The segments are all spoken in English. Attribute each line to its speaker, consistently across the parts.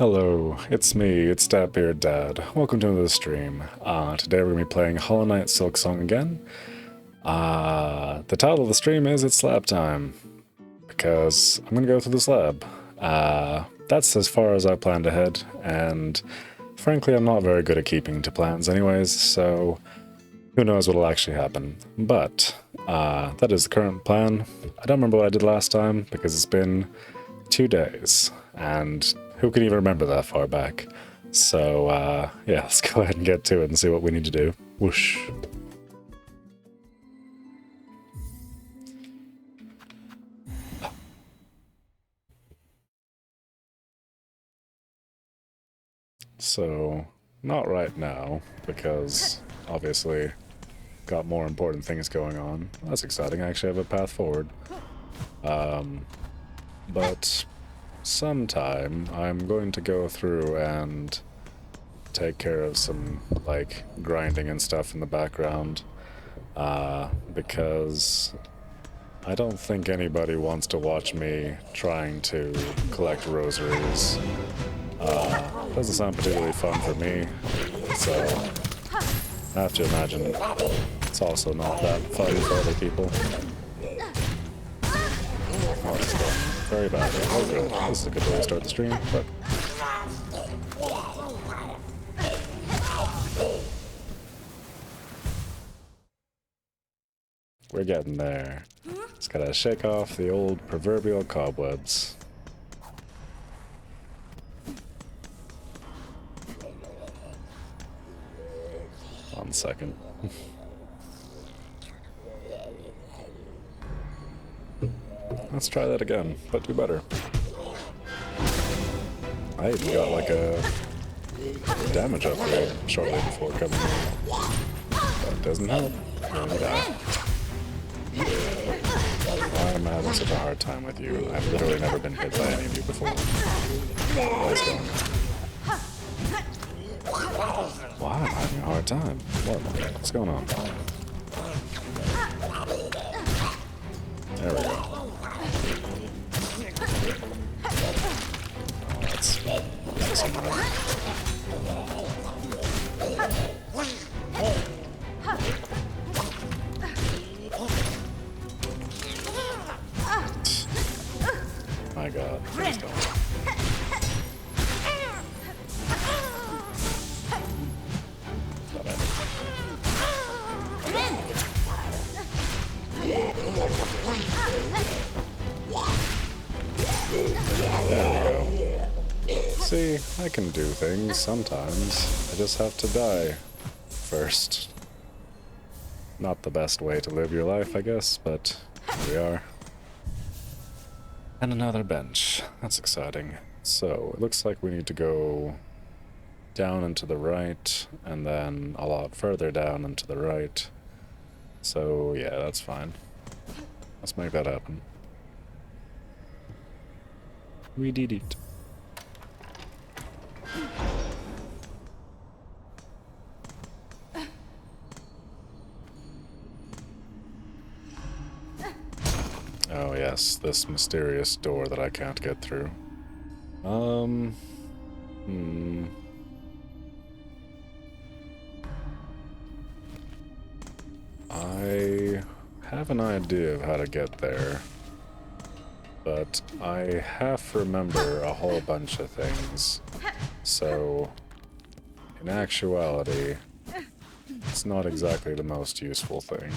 Speaker 1: Hello, it's me, it's DatBeardDad. Welcome to another stream. Today we're going to be playing Hollow Knight Silksong again. The title of the stream is It's Slab Time, because I'm going to go through the slab. That's as far as I planned ahead, and frankly I'm not very good at keeping to plans anyways, so who knows what'll actually happen. But that is the current plan. I don't remember what I did last time, because it's been 2 days, and who can even remember that far back? So, yeah, let's go ahead and get to it and see what we need to do. Whoosh. So, not right now, because obviously got more important things going on. That's exciting, I actually have a path forward. But sometime I'm going to go through and take care of some, like, grinding and stuff in the background, because I don't think anybody wants to watch me trying to collect rosaries. Doesn't sound particularly fun for me, so I have to imagine it's also not that fun for other people. Oh, it's going very badly. Oh good, this is a good way to start the stream, but... we're getting there. Just gotta shake off the old proverbial cobwebs. 1 second. Let's try that again, but do better. I even got like a damage upgrade shortly before coming in. That doesn't help. And die. I'm having such a hard time with you. I've literally never been hit by any of you before. What is going on? Why am I having a hard time? What's going on? There we go. Oh, that's somewhere. My god, please don't. There we go. See, I can do things sometimes. I just have to die first. Not the best way to live your life, I guess, but here we are. And another bench. That's exciting. So, it looks like we need to go down and to the right, and then a lot further down and to the right. So, yeah, that's fine. Let's make that happen. We did it. Oh yes, this mysterious door that I can't get through. I have an idea of how to get there, but I half remember a whole bunch of things, so in actuality, it's not exactly the most useful thing.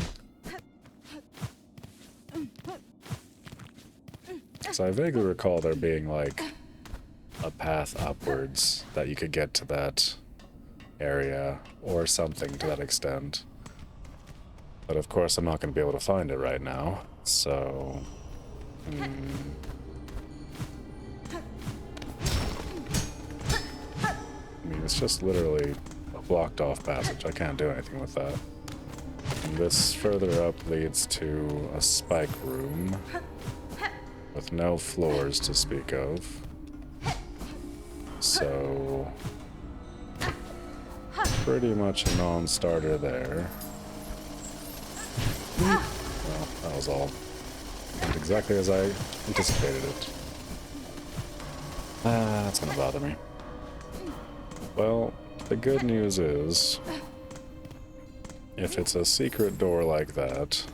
Speaker 1: So I vaguely recall there being like a path upwards that you could get to that area or something to that extent. But of course I'm not going to be able to find it right now, so... I mean, it's just literally a blocked off passage. I can't do anything with that. And this further up leads to a spike room with no floors to speak of. So, pretty much a non-starter there. Well, that was all. Went exactly as I anticipated it. That's gonna bother me. Well, the good news is, if it's a secret door like that,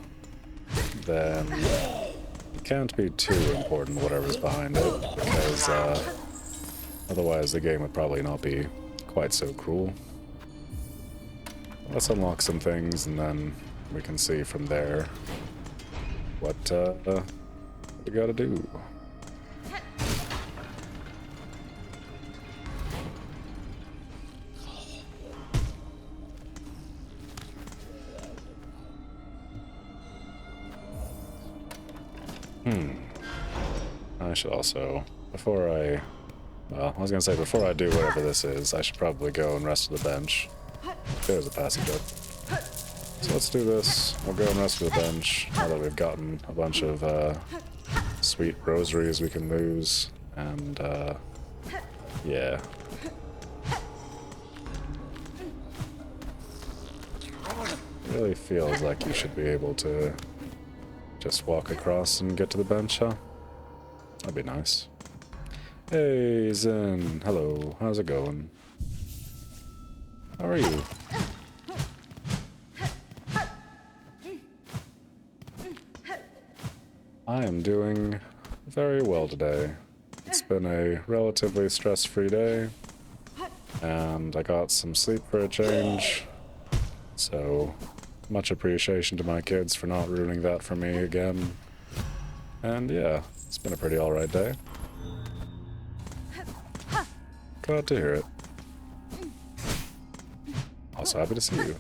Speaker 1: then it can't be too important whatever's behind it, because otherwise the game would probably not be quite so cruel. Let's unlock some things and then we can see from there what we gotta do. I should also, before I was gonna say, before I do whatever this is, I should probably go and rest to the bench. There's a passage up. So let's do this. We'll go and rest to the bench, now that we've gotten a bunch of sweet rosaries we can lose, and yeah. It really feels like you should be able to just walk across and get to the bench, huh? That'd be nice. Hey, Zen. Hello. How's it going? How are you? I am doing very well today. It's been a relatively stress-free day, and I got some sleep for a change, so much appreciation to my kids for not ruining that for me again. And yeah, it's been a pretty alright day. Glad to hear it. Also happy to see you.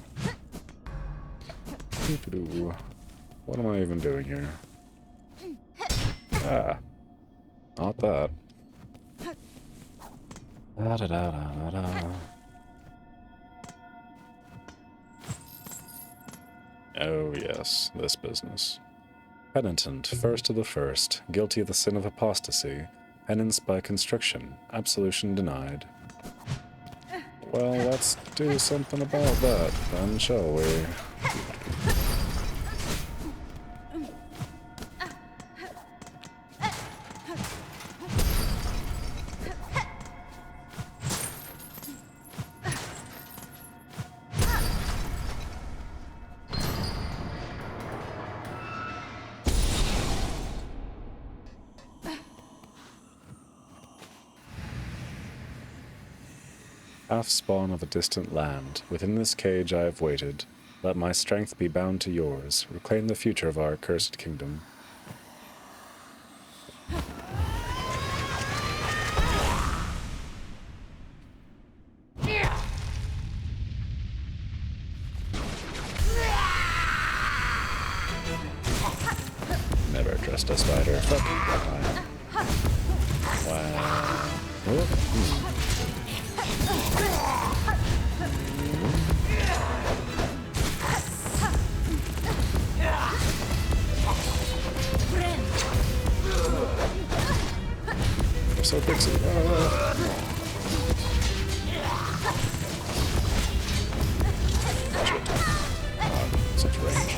Speaker 1: What am I even doing here? Ah, not that. Da da da da da. Oh yes, this business. Penitent, first of the first, guilty of the sin of apostasy, penance by constriction, absolution denied. Well, let's do something about that, then, shall we? Half-spawn of a distant land, within this cage I have waited. Let my strength be bound to yours. Reclaim the future of our accursed kingdom. Never trust a spider. Fuck. Wow. Oh. They're so pixie. Such range.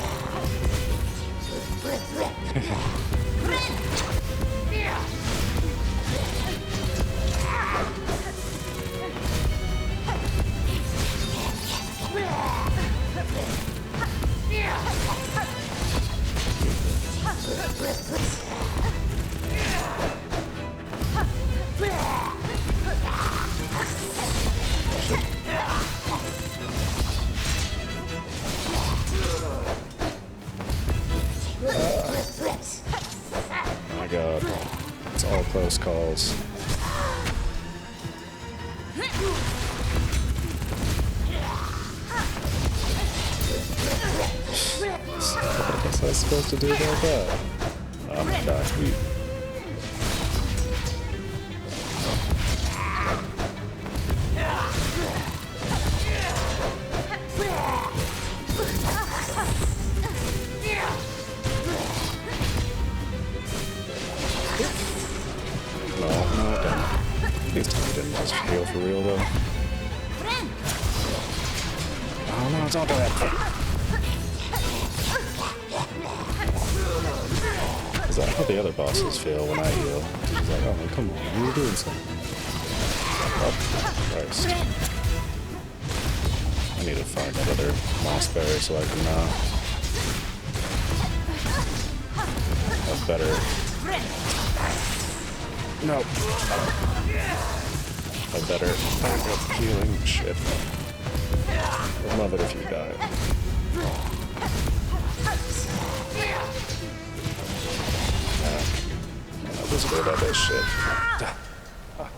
Speaker 1: Oh my god, it's all close calls. What was I supposed to do about that? Oh my god, No, don't. Please tell me didn't just heal for real though. Oh no, don't do it! Is that how the other bosses feel when I heal? He's like, oh come on, you're doing something. Oh, Christ. I need to find another moss berry so I can have better. No. A better backup healing. Shit. I'd love it if you died. I was good at this shit. Fuck.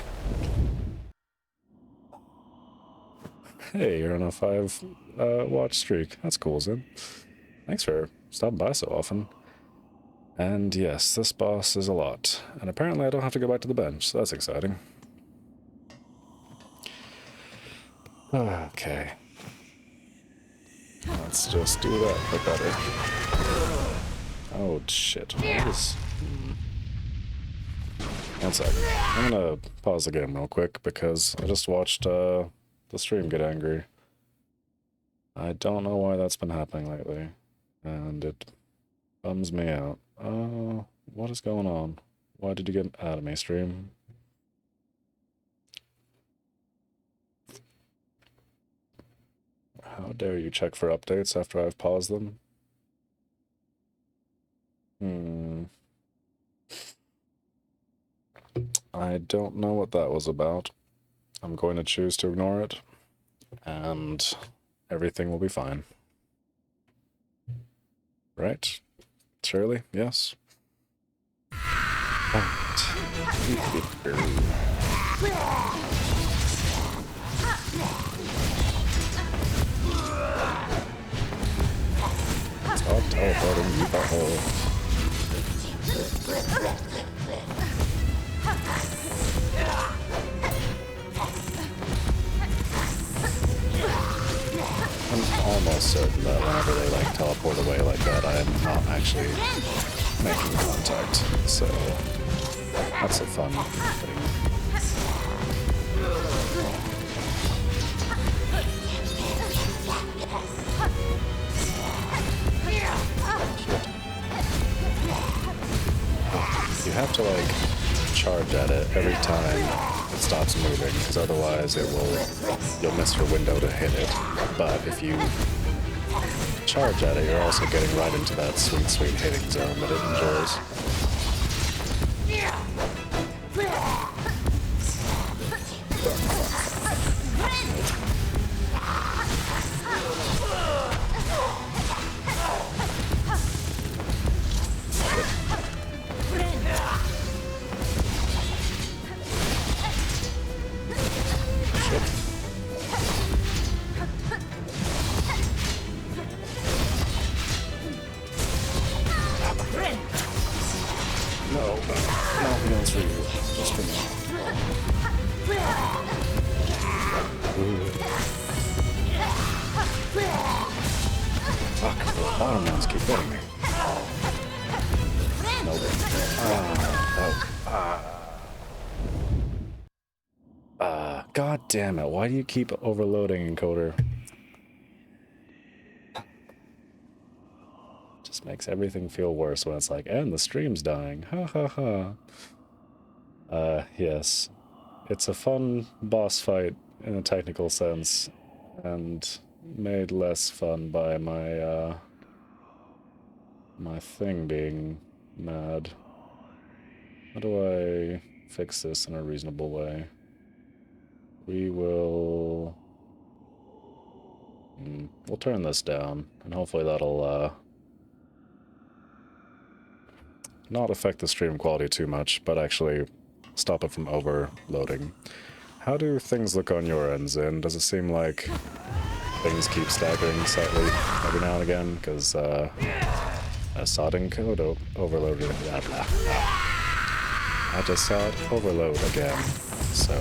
Speaker 1: Hey, you're on a 5 watch streak. That's cool, Zin. Thanks for stopping by so often. And yes, this boss is a lot. And apparently I don't have to go back to the bench, so that's exciting. Okay. Let's just do that for better. Oh shit. What is... One sec. I'm gonna pause the game real quick because I just watched the stream get angry. I don't know why that's been happening lately. And it bums me out. What is going on? Why did you get out of me, stream? How dare you check for updates after I've paused them? I don't know what that was about. I'm going to choose to ignore it, and everything will be fine. Right? Surely? Yes? Right. Stop teleporting, you butthole. I'm almost certain that whenever they like teleport away like that, I am not actually making contact. So that's a fun thing. You have to like charge at it every time it stops moving, because otherwise you'll miss your window to hit it. But if you charge at it, you're also getting right into that sweet, sweet hitting zone that it enjoys. God damn it, why do you keep overloading encoder? Just makes everything feel worse when it's like, and the stream's dying. Ha ha ha. Yes. It's a fun boss fight in a technical sense, and made less fun by my my thing being mad. How do I fix this in a reasonable way? We will... we'll turn this down, and hopefully that'll not affect the stream quality too much, but actually stop it from overloading. How do things look on your end, Zin? Does it seem like things keep staggering slightly every now and again? Because a sodding code overloaded. Blah, blah, blah. I just saw it overload again, so...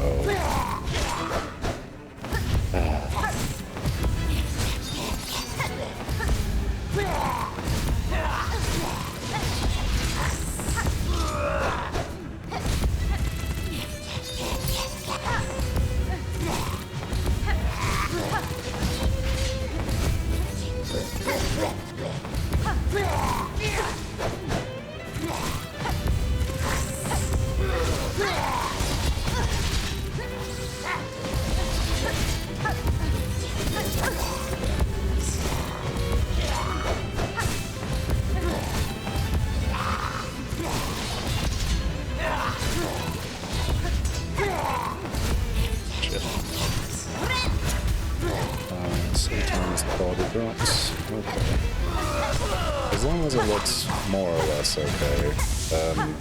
Speaker 1: Bobby drops. Okay. As long as it looks more or less okay, then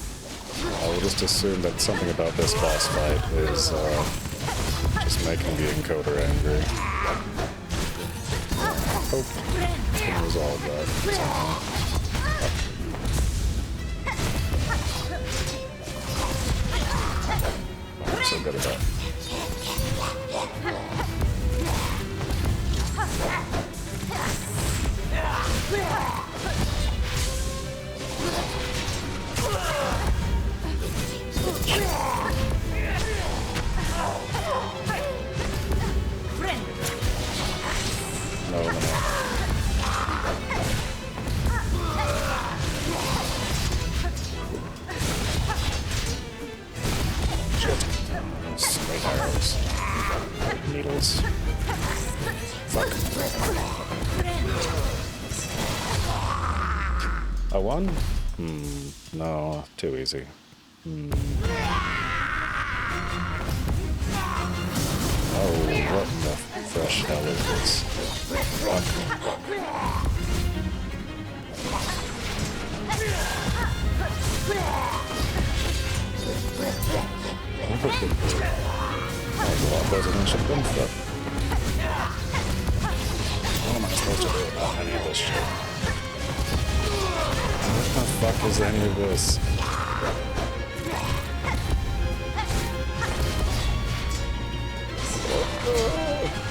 Speaker 1: I will just assume that something about this boss fight is just making the encoder angry. Hope I can resolve that somehow. I'm so good at that. No. Shit. Straight arrows. Needles. Fuck. I won? No, too easy. Oh, what in the fresh hell is this? Fuck. That was a lot better than it should have been, but what am I supposed to do about any of this shit? What the fuck is any of this?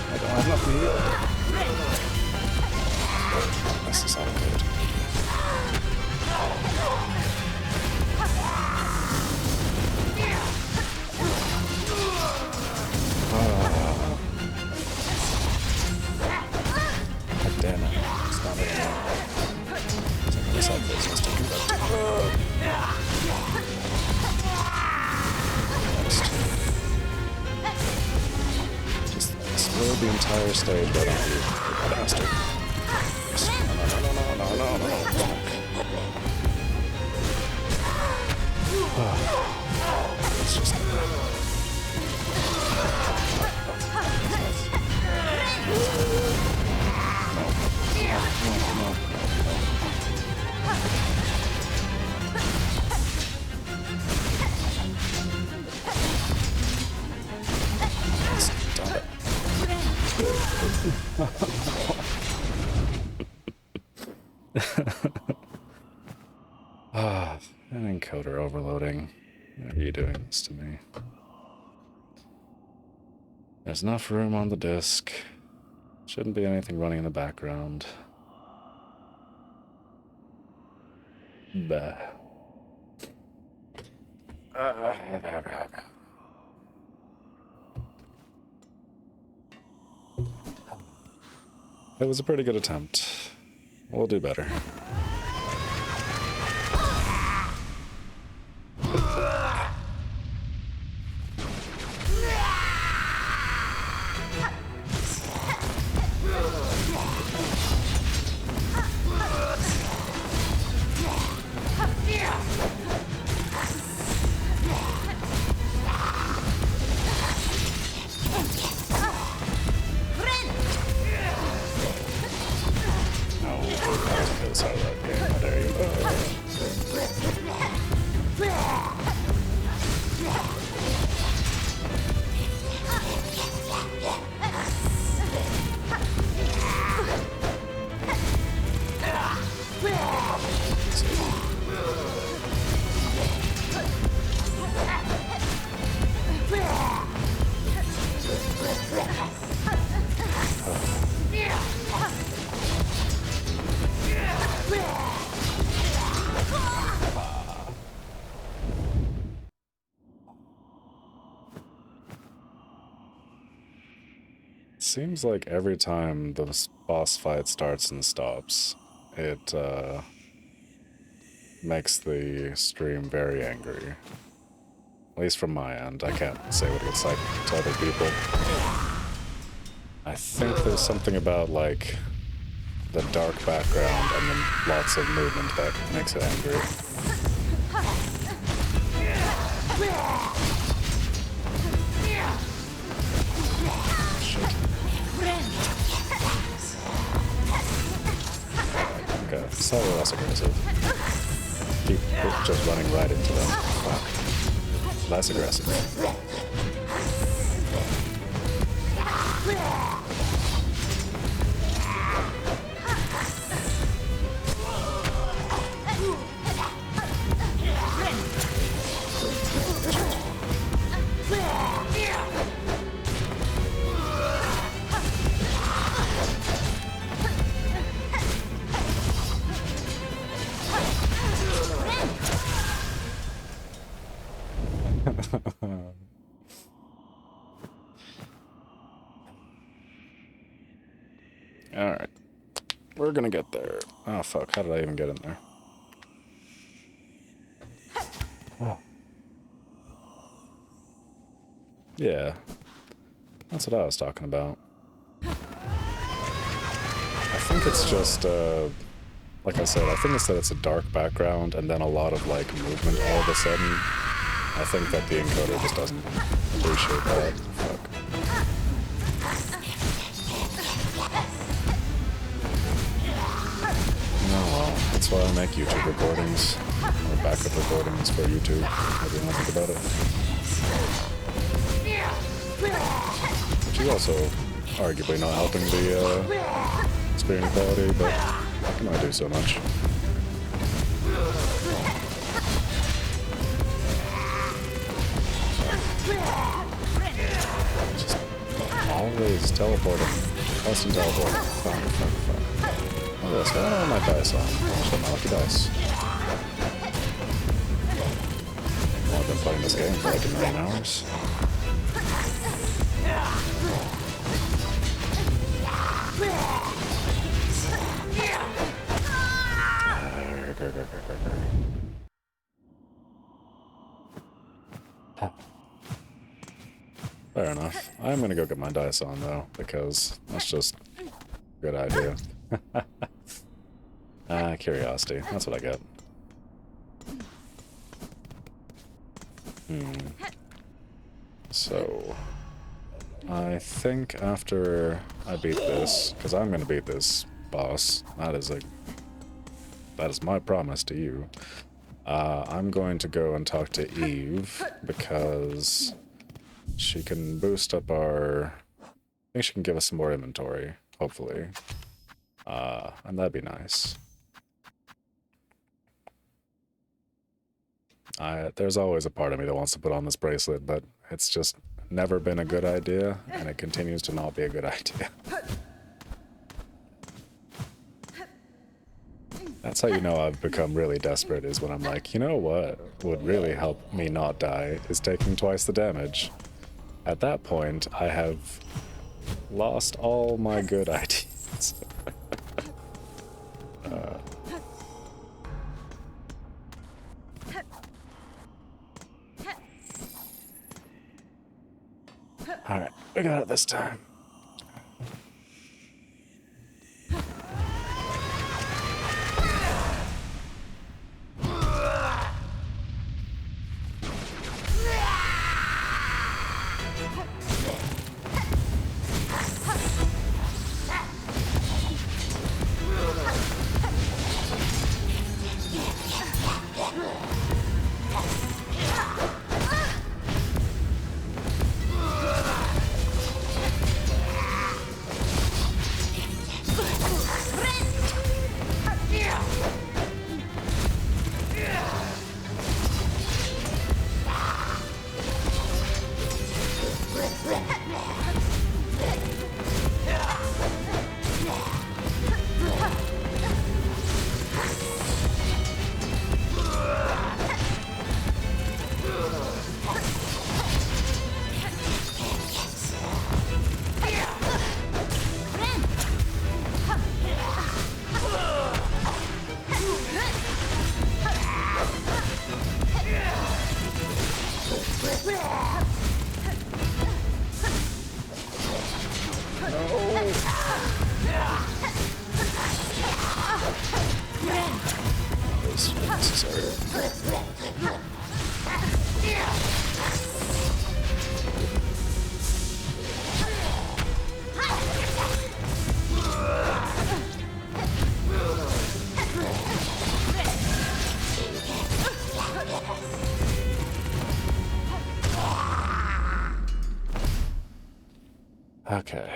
Speaker 1: I don't have enough meat. This is all good. God damn it. It's not anymore. It's like this side business to conduct. Just explode the entire stage right on you, you bastard. No. It's just... No. Stop it. An encoder overloading. Why are you doing this to me? There's enough room on the disk. Shouldn't be anything running in the background. Bah. It was a pretty good attempt. We'll do better. Seems like every time the boss fight starts and stops, it makes the stream very angry. At least from my end. I can't say what it's like to other people. I think there's something about, like, the dark background and then lots of movement that makes it angry. Shit. slightly less aggressive. Keep just running right into them. Fuck. Less aggressive. Alright. We're gonna get there. Oh fuck, how did I even get in there? Oh. Yeah. That's what I was talking about. I think it's just, like I said, I think it's that it's a dark background and then a lot of, like, movement all of a sudden. I think that the encoder just doesn't appreciate that. Fuck. Oh well, that's why I make YouTube recordings. Or backup recordings for YouTube. I didn't think about it. Which is also arguably not helping the screen quality, but I can only do so much. Just always teleporting. Constant teleporting. Fuck. Oh, that's not all my dice on. Just my lucky dice. Well, I've been playing this game for like 9 hours. Fair enough. I'm gonna go get my dice on though, because that's just a good idea. Curiosity. That's what I get. So, I think after I beat this, because I'm gonna beat this boss, that is my promise to you. I'm going to go and talk to Eve, because she can boost up our... I think she can give us some more inventory, hopefully. And that'd be nice. There's always a part of me that wants to put on this bracelet, but it's just never been a good idea, and it continues to not be a good idea. That's how you know I've become really desperate, is when I'm like, you know what would really help me not die is taking twice the damage. At that point, I have lost all my good ideas. Alright, we got it this time. Okay,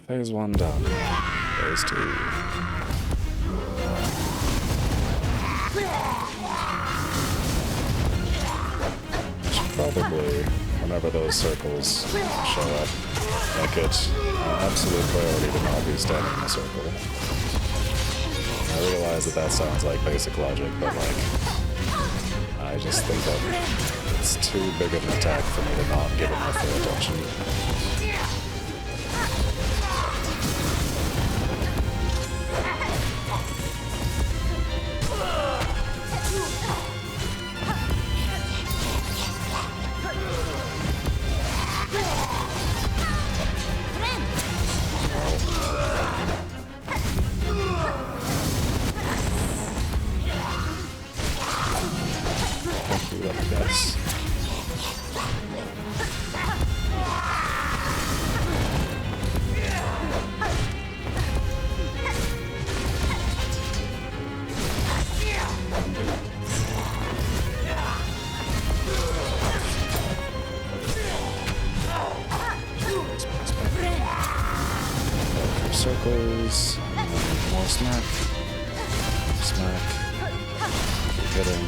Speaker 1: phase 1 done. Phase 2. Should probably, whenever those circles show up, make it an absolute priority to not be standing in a circle. I realize that sounds like basic logic, but like, I just think that it's too big of an attack for me to not give it my full attention. Yes. Circles, more smack, smack, keep hitting.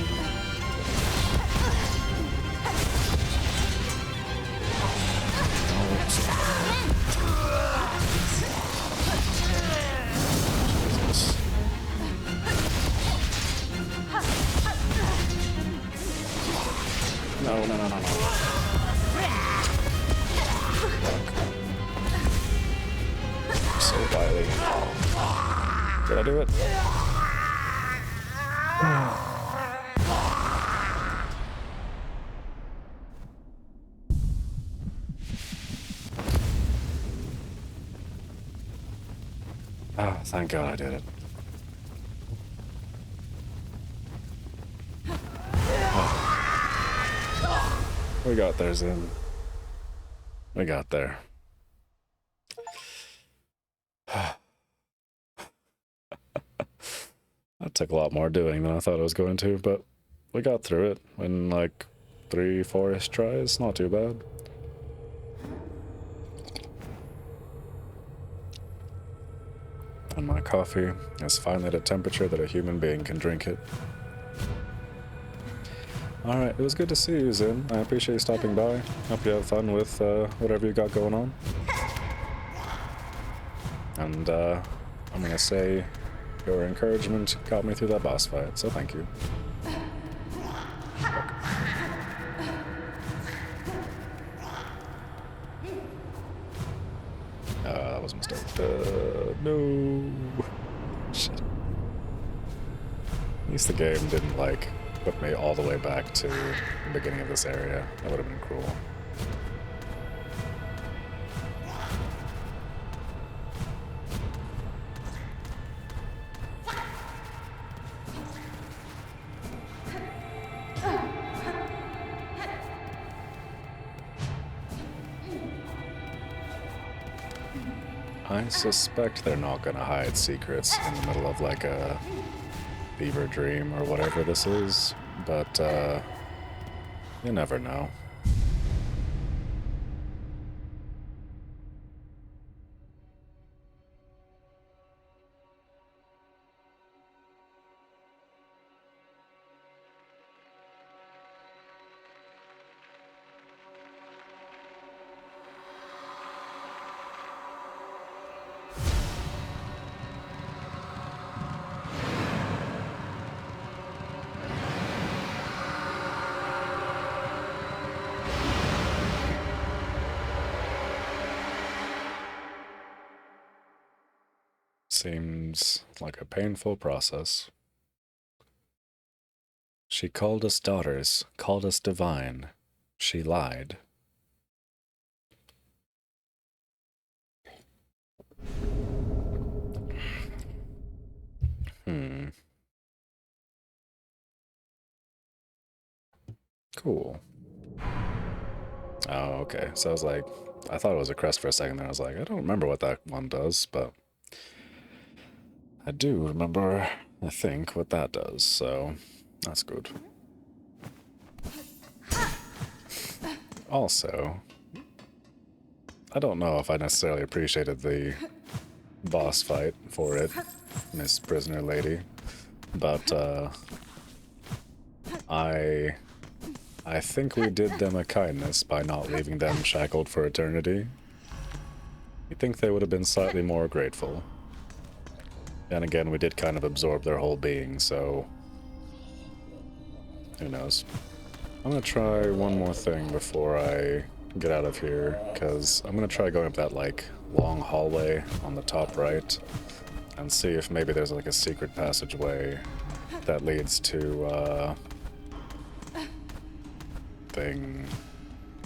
Speaker 1: Jesus. No. So wily. Did I do it? Oh, thank God I did it. Oh. We got there, Zim. We got there. That took a lot more doing than I thought it was going to, but we got through it in like 3-4-ish tries. Not too bad. And my coffee is finally at a temperature that a human being can drink it. Alright, it was good to see you, Zin. I appreciate you stopping by. Hope you have fun with whatever you got going on. And I'm gonna say your encouragement got me through that boss fight, so thank you. That was a mistake. No. Shit. At least the game didn't, like, put me all the way back to the beginning of this area. That would have been cruel. I suspect they're not gonna hide secrets in the middle of like a fever dream or whatever this is, but you never know. Seems like a painful process. She called us daughters, called us divine. She lied. Cool. Oh, okay. So I was like, I thought it was a crest for a second there. I was like, I don't remember what that one does, but I do remember, I think, what that does, so that's good. Also, I don't know if I necessarily appreciated the boss fight for it, Miss Prisoner Lady, but I think we did them a kindness by not leaving them shackled for eternity. You'd think they would have been slightly more grateful. And again, we did kind of absorb their whole being, so who knows. I'm gonna try one more thing before I get out of here, because I'm gonna try going up that, like, long hallway on the top right and see if maybe there's, like, a secret passageway that leads to,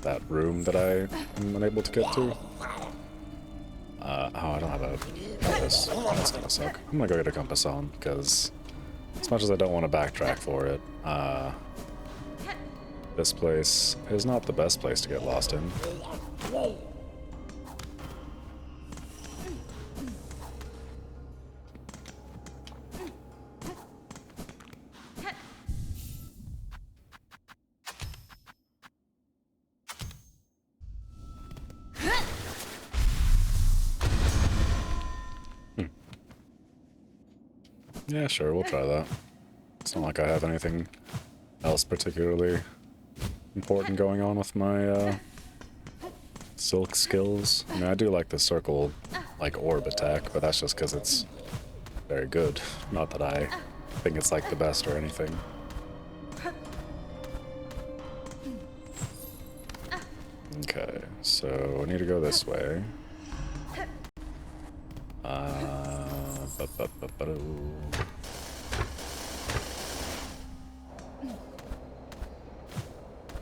Speaker 1: that room that I am unable to get to. Oh, I don't have a compass. That's gonna suck. I'm gonna go get a compass on, because as much as I don't want to backtrack for it, this place is not the best place to get lost in. Yeah, sure, we'll try that. It's not like I have anything else particularly important going on with my silk skills. I mean, I do like the circle, like, orb attack, but that's just because it's very good. Not that I think it's, like, the best or anything. Okay, so I need to go this way.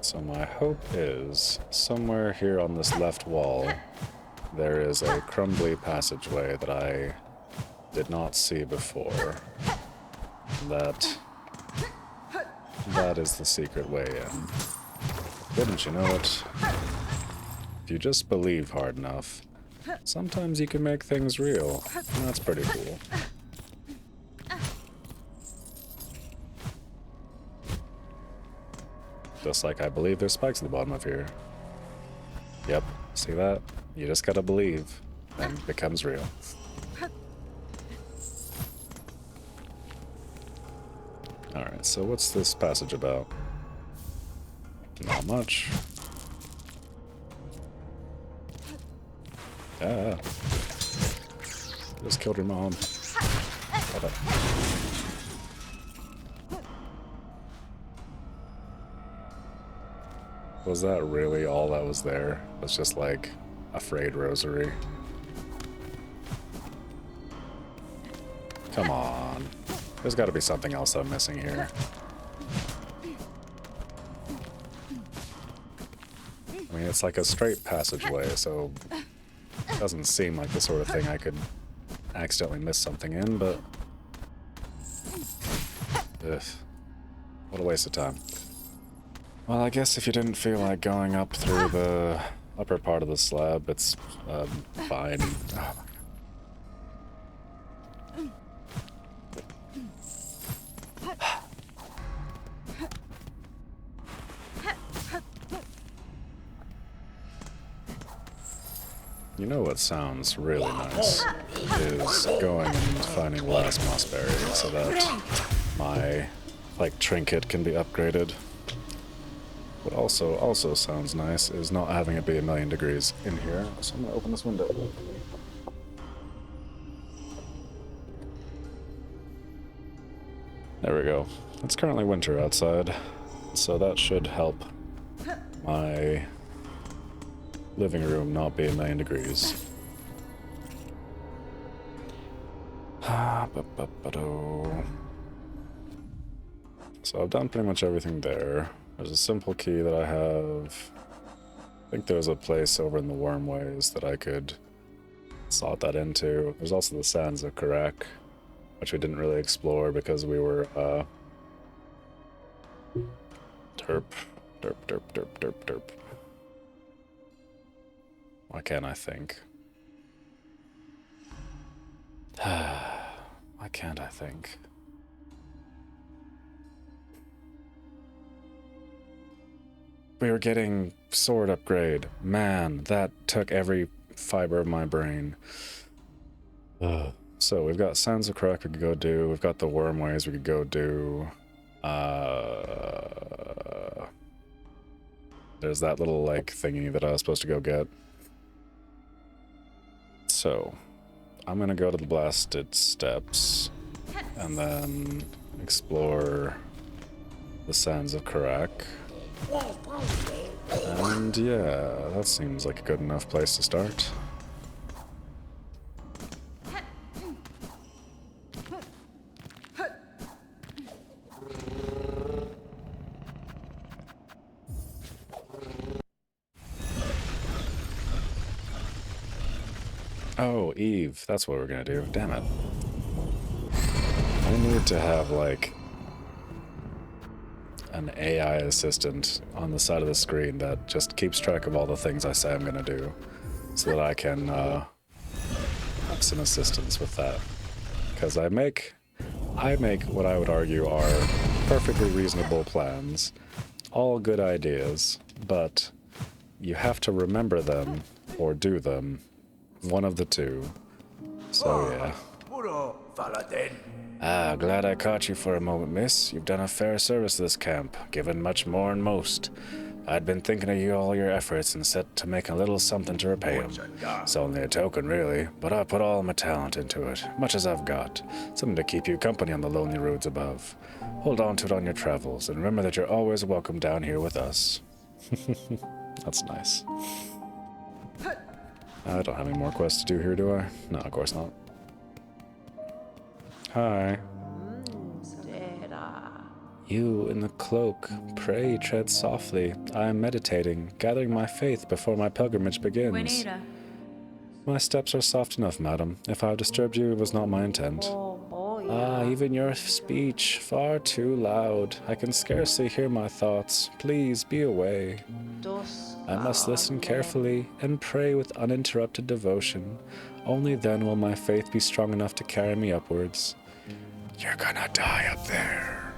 Speaker 1: So my hope is, somewhere here on this left wall, there is a crumbly passageway that I did not see before. That is the secret way in. Wouldn't you know it? If you just believe hard enough, sometimes you can make things real, and that's pretty cool. Just like I believe there's spikes at the bottom of here. Yep, see that? You just gotta believe, and it becomes real. Alright, so what's this passage about? Not much. Ah. Just killed your mom. Shut up. Was that really all that was there? It was just like a frayed rosary. Come on. There's got to be something else I'm missing here. I mean, it's like a straight passageway, so it doesn't seem like the sort of thing I could accidentally miss something in, but... Ugh. What a waste of time. Well, I guess if you didn't feel like going up through the upper part of the slab, it's fine. Oh. You know what sounds really nice is going and finding the last mossberry so that my, like, trinket can be upgraded. What also sounds nice is not having it be 1,000,000 degrees in here, so I'm gonna open this window. There we go. It's currently winter outside, so that should help my living room not be 1,000,000 degrees. So I've done pretty much everything there. There's a simple key that I have. I think there's a place over in the Wormways that I could slot that into. There's also the Sands of Karak, which we didn't really explore because we were, derp. Why can't I think? Why can't I think? We were getting sword upgrade. Man, that took every fiber of my brain. Ugh. So we've got Sands of Crack we could go do. We've got the Wormways we could go do. There's that little, like, thingy that I was supposed to go get. So, I'm gonna go to the Blasted Steps and then explore the Sands of Karak. And yeah, that seems like a good enough place to start. Oh, Eve, that's what we're gonna do. Damn it. I need to have, like, an AI assistant on the side of the screen that just keeps track of all the things I say I'm gonna do, so that I can have some assistance with that. Because I make what I would argue are perfectly reasonable plans, all good ideas, but you have to remember them or do them. One of the two. So yeah. Ah, glad I caught you for a moment, miss. You've done a fair service to this camp, given much more than most. I'd been thinking of you all your efforts and set to make a little something to repay 'em. It's only a token, really, but I put all my talent into it, much as I've got. Something to keep you company on the lonely roads above. Hold on to it on your travels, and remember that you're always welcome down here with us. That's nice. I don't have any more quests to do here, do I? No, of course not. Hi. You in the cloak, pray tread softly. I am meditating, gathering my faith before my pilgrimage begins. My steps are soft enough, madam. If I have disturbed you, it was not my intent. Ah, even your speech, far too loud. I can scarcely hear my thoughts. Please, be away. I must listen carefully and pray with uninterrupted devotion. Only then will my faith be strong enough to carry me upwards. You're gonna die up there.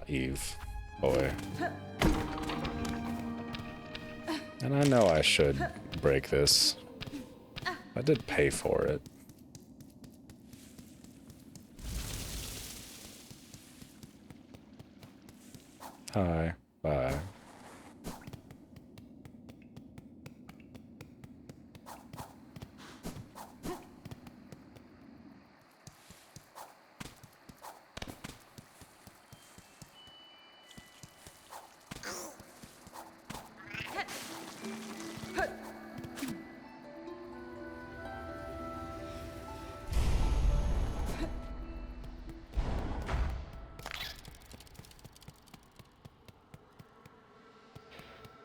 Speaker 1: Eve. Boy. And I know I should break this. I did pay for it. Hi. Bye.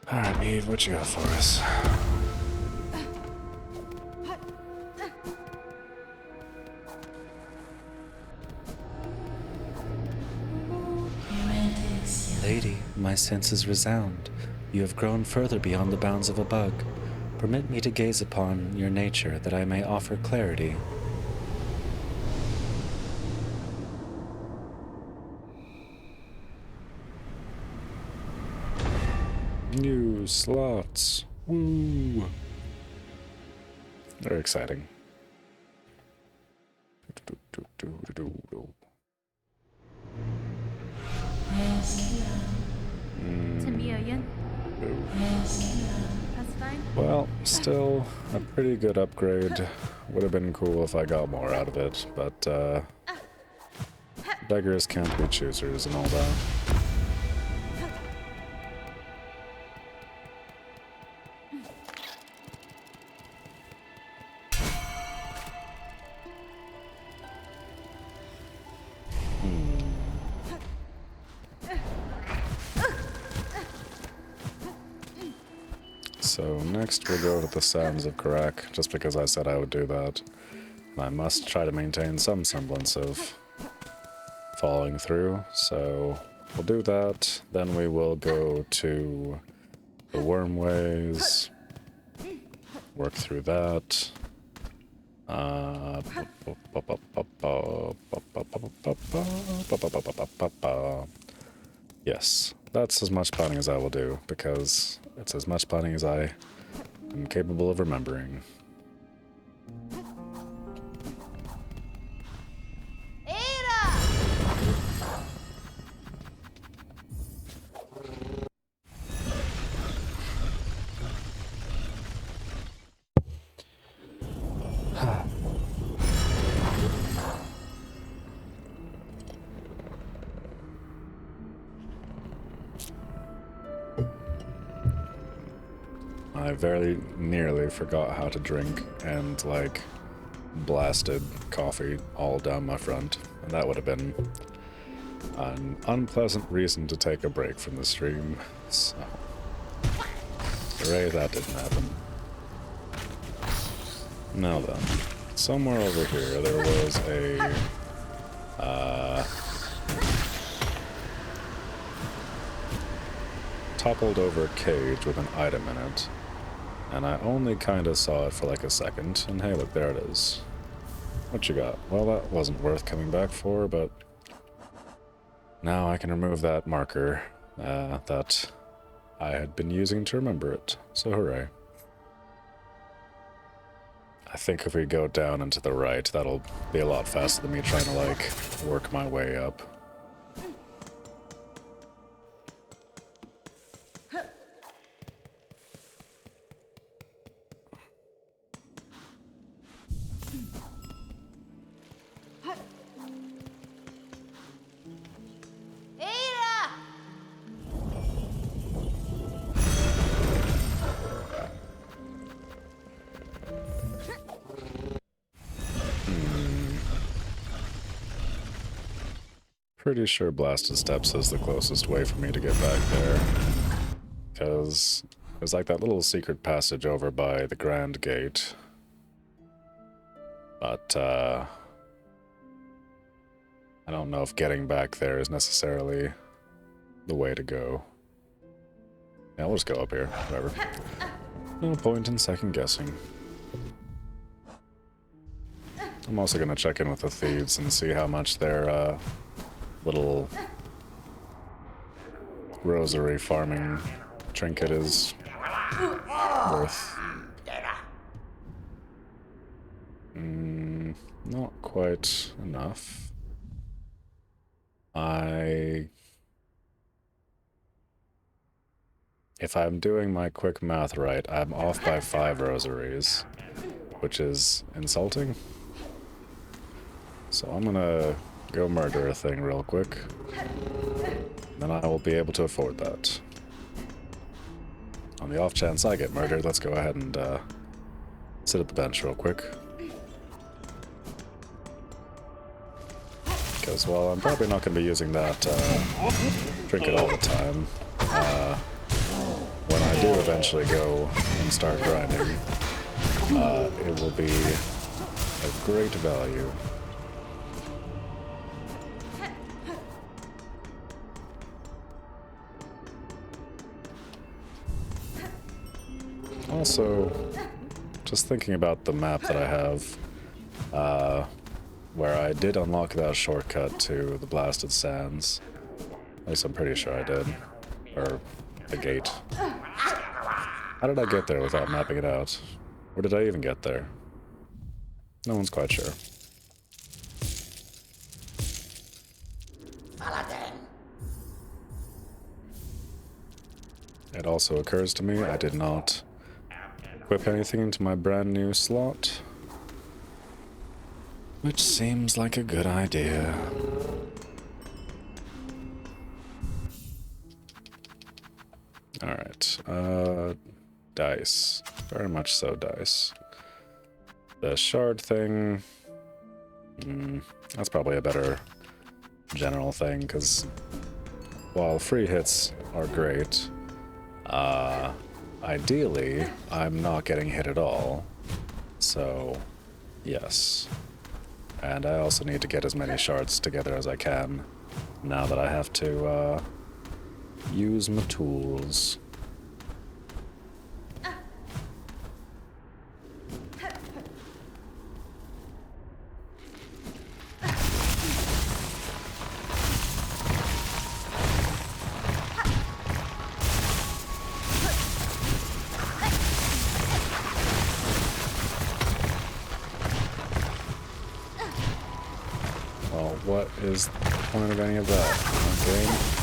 Speaker 1: Alright, Eve, what you got for us? Lady, my senses resound. You have grown further beyond the bounds of a bug. Permit me to gaze upon your nature that I may offer clarity. New slots. Woo! Very exciting. Well, still a pretty good upgrade. Would have been cool if I got more out of it, but beggars can't be choosers and all that. So next we'll go to the Sands of Karak, just because I said I would do that. And I must try to maintain some semblance of following through, so we'll do that. Then we will go to the Wormways, work through that, Yes, that's as much planning as I will do, because it's as much planning as I am capable of remembering. I very nearly forgot how to drink and, like, blasted coffee all down my front, and that would have been an unpleasant reason to take a break from the stream, so hooray that didn't happen. Now then, somewhere over here there was a toppled over cage with an item in it, and I only kinda saw it for like a second, and hey look, there it is. What you got? Well, that wasn't worth coming back for, but now I can remove that marker that I had been using to remember it, so hooray. I think if we go down and to the right, that'll be a lot faster than me trying to, like, work my way up. Pretty sure Blasted Steps is the closest way for me to get back there. Because there's like that little secret passage over by the Grand Gate. But, I don't know if getting back there is necessarily the way to go. Yeah, we'll just go up here, whatever. No point in second guessing. I'm also gonna check in with the thieves and see how much their, little rosary farming trinket is worth. Not quite enough. If I'm doing my quick math right, I'm off by 5 rosaries, which is insulting. So I'm gonna go murder a thing real quick. Then I will be able to afford that. On the off chance I get murdered, let's go ahead and sit at the bench real quick. Because, well, I'm probably not going to be using that trinket all the time. When I do eventually go and start grinding, it will be of great value. Also, just thinking about the map that I have, where I did unlock that shortcut to the Blasted Sands. At least I'm pretty sure I did. Or the gate. How did I get there without mapping it out? Or did I even get there? No one's quite sure. It also occurs to me I did not equip anything into my brand new slot, which seems like a good idea. Alright, dice. Very much so dice. The shard thing, that's probably a better general thing, because while free hits are great, ideally, I'm not getting hit at all, so yes. And I also need to get as many shards together as I can, now that I have to, use my tools. is the point of any of that? Okay.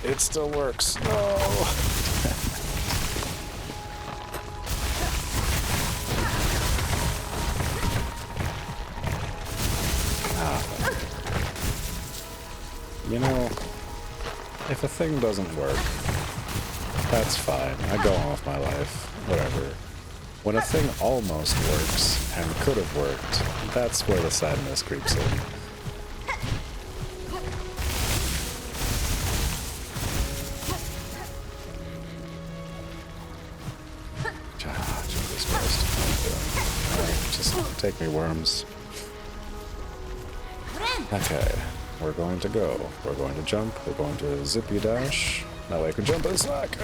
Speaker 1: It still works. No. You know, if a thing doesn't work, that's fine. I go on with my life. Whatever. When a thing almost works and could have worked, that's where the sadness creeps in. Take me, worms. Okay, we're going to go. We're going to jump. We're going to zippy dash. That way I can jump and slack.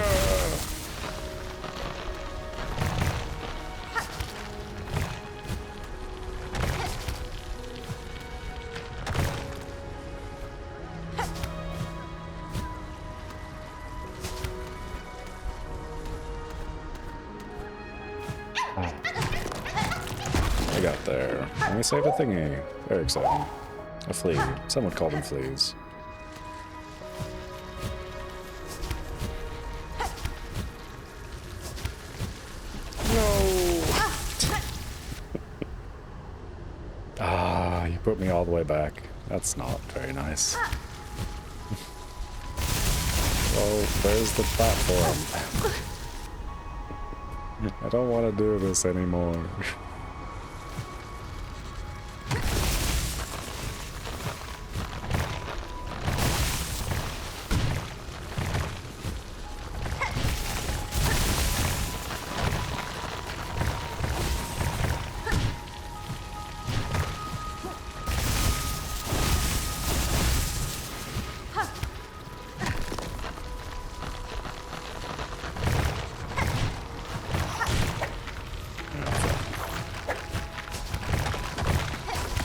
Speaker 1: Got there. And we saved a thingy. Very exciting. A flea. Some would call them fleas. No! Ah, you put me all the way back. That's not very nice. Well, there's the platform. I don't want to do this anymore.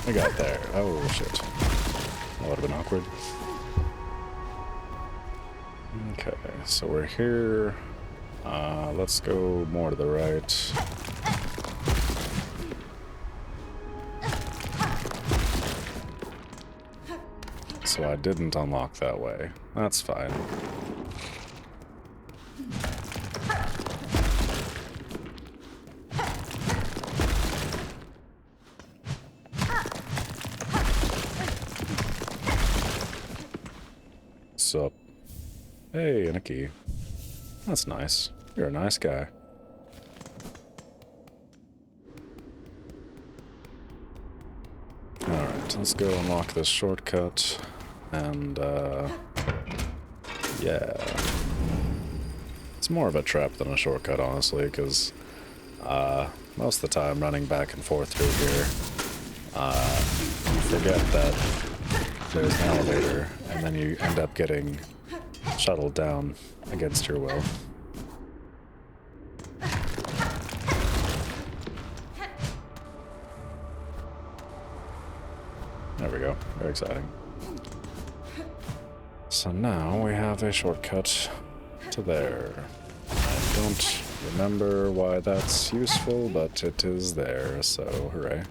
Speaker 1: I got there. Oh shit. That would have been awkward. Okay, so we're here. Let's go more to the right. So I didn't unlock that way. That's fine. Up. Hey, and a key. That's nice. You're a nice guy. Alright, let's go unlock this shortcut. And, yeah. It's more of a trap than a shortcut, honestly, because, most of the time running back and forth through here, you forget that there's an elevator, and then you end up getting shuttled down against your will. There we go. Very exciting. So now we have a shortcut to there. I don't remember why that's useful, but it is there, so hooray.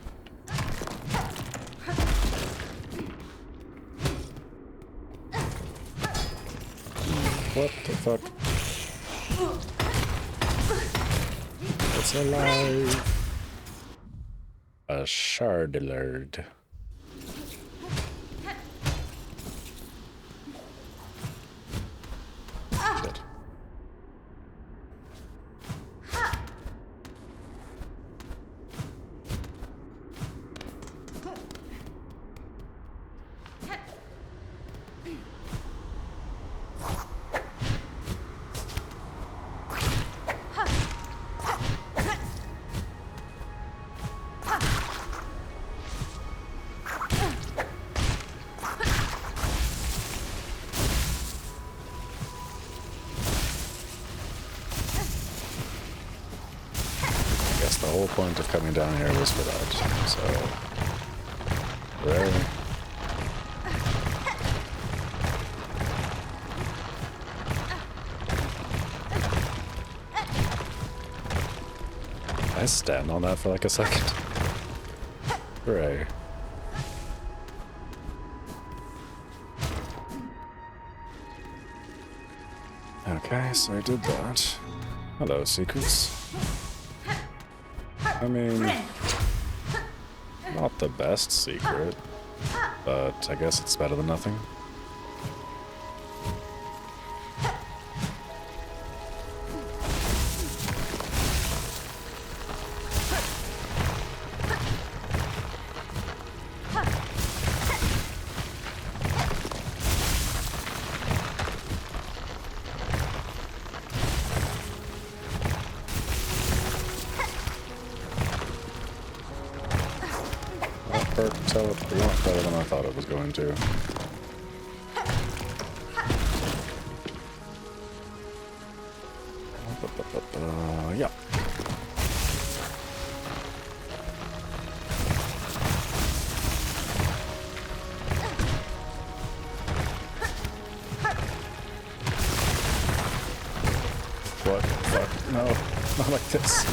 Speaker 1: What the fuck? It's alive! A shardlard. Shit. whole point of coming down here was for that, so... Hooray. I stand on that for like a second. Hooray. Okay, so I did that. Hello, secrets. I mean, not the best secret, but I guess it's better than nothing. Worked out a lot better than I thought it was going to. Yeah. What? Fuck? No, not like this.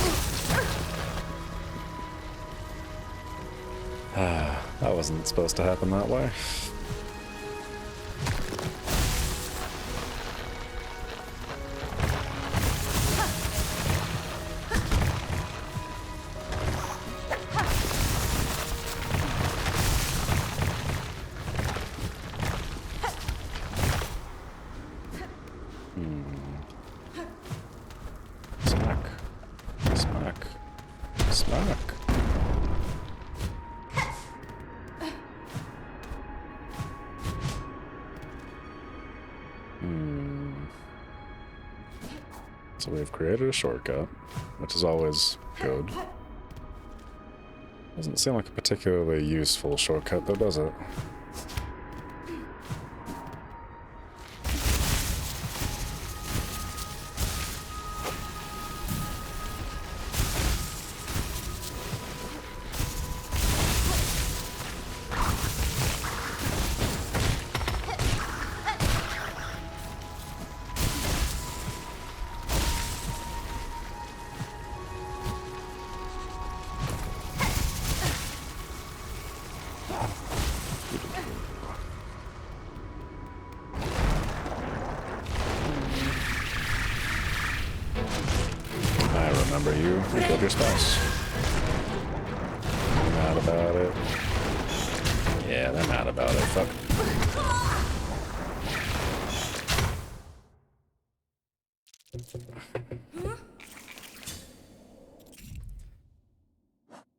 Speaker 1: That wasn't supposed to happen that way. Smack. Smack. Smack. So we've created a shortcut, which is always good. Doesn't seem like a particularly useful shortcut though, does it? Remember you killed your spouse. They're mad about it. Yeah, they're mad about it. Fuck.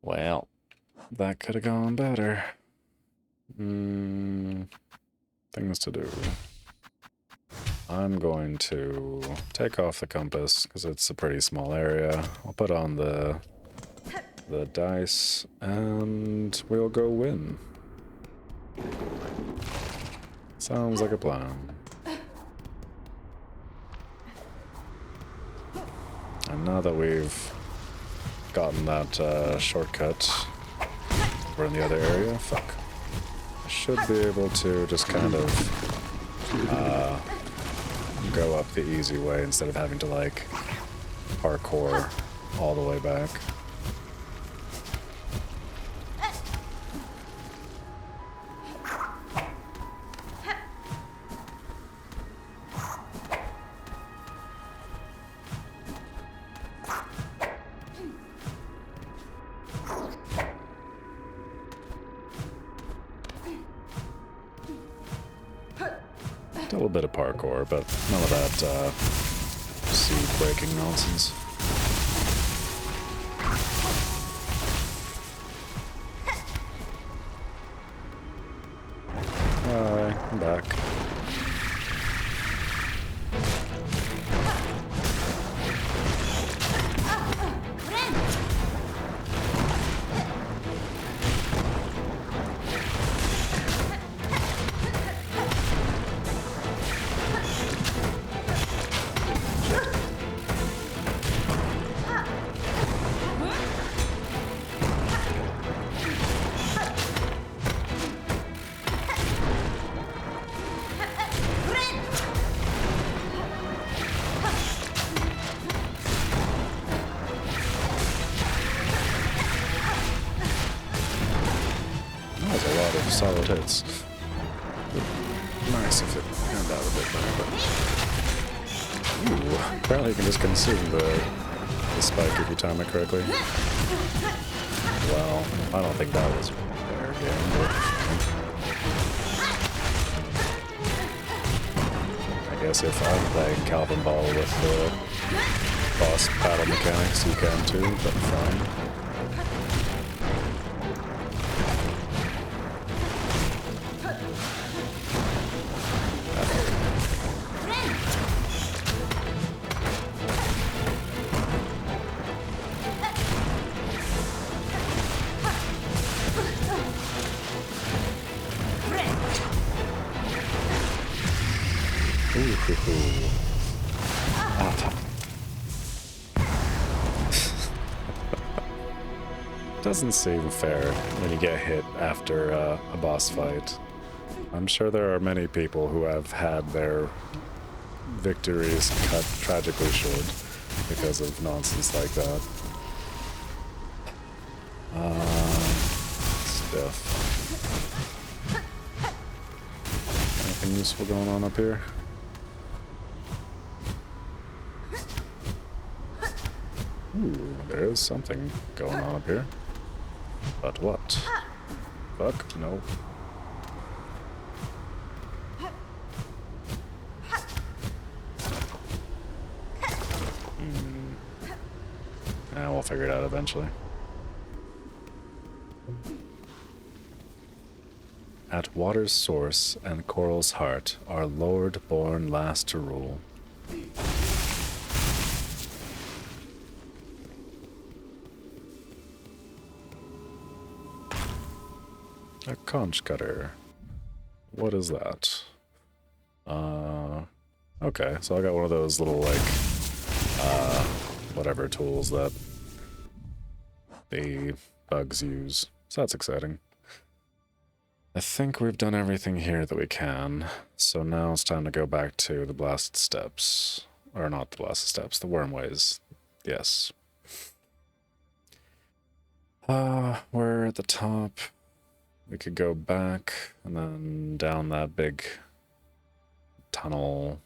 Speaker 1: Well, that could have gone better. Things to do. I'm going to take off the compass because it's a pretty small area. I'll put on the dice and we'll go win. Sounds like a plan. And now that we've gotten that shortcut, we're in the other area. Fuck. I should be able to just kind of go up the easy way instead of having to like parkour all the way back. A little bit of parkour, but none of that seed-breaking nonsense. Hi, I'm back. solid hits. Nice if it turned out a bit better, but... Ooh, apparently you can just consume the spike if you time it correctly. Well, I don't think that was fair game, but... I guess if I'm playing Calvin Ball with the boss battle mechanics, you can too, but fine. Doesn't seem fair when you get hit after a boss fight. I'm sure there are many people who have had their victories cut tragically short because of nonsense like that. Stuff. Anything useful going on up here? Ooh, there is something going on up here. But what? Fuck, no. We'll figure it out eventually. At water's source and coral's heart, our lord born last to rule. A conch cutter. What is that? Okay, so I got one of those little, like, whatever tools that the bugs use. So that's exciting. I think we've done everything here that we can, so now it's time to go back to the blasted steps. Or not the blasted steps, the wormways. Yes. We're at the top. We could go back and then down that big tunnel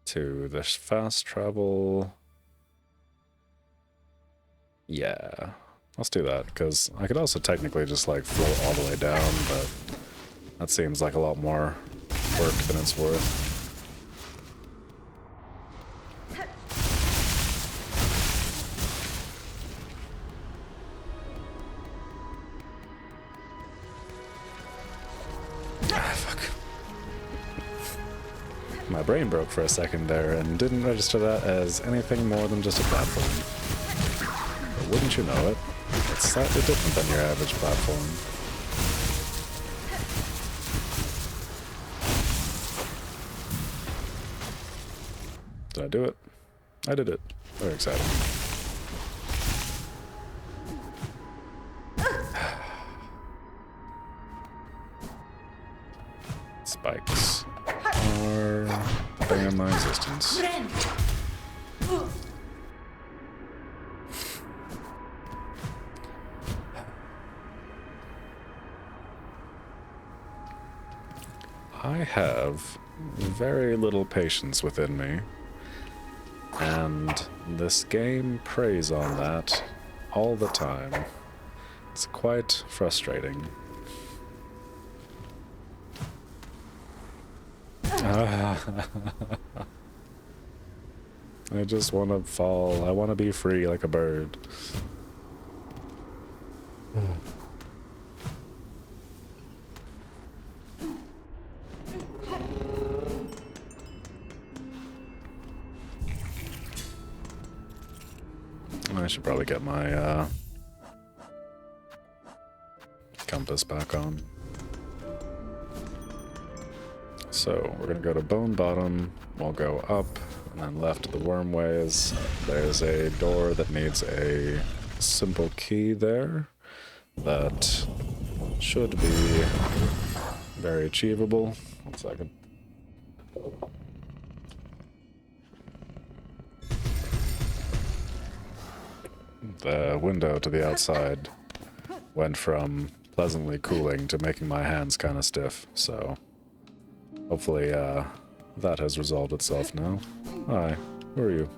Speaker 1: to this fast travel. Yeah, let's do that, because I could also technically just like float all the way down, but that seems like a lot more work than it's worth. My brain broke for a second there and didn't register that as anything more than just a platform. But wouldn't you know it, it's slightly different than your average platform. Did I do it? I did it. Very exciting. Spikes are the bane of my existence. I have very little patience within me, and this game preys on that all the time. It's quite frustrating. I just want to fall. I want to be free like a bird. I should probably get my compass back on. So we're gonna go to Bone Bottom, we'll go up, and then left to the Wormways. There's a door that needs a simple key there that should be very achievable. 1 second. The window to the outside went from pleasantly cooling to making my hands kind of stiff, so hopefully that has resolved itself now. Hi, who are you?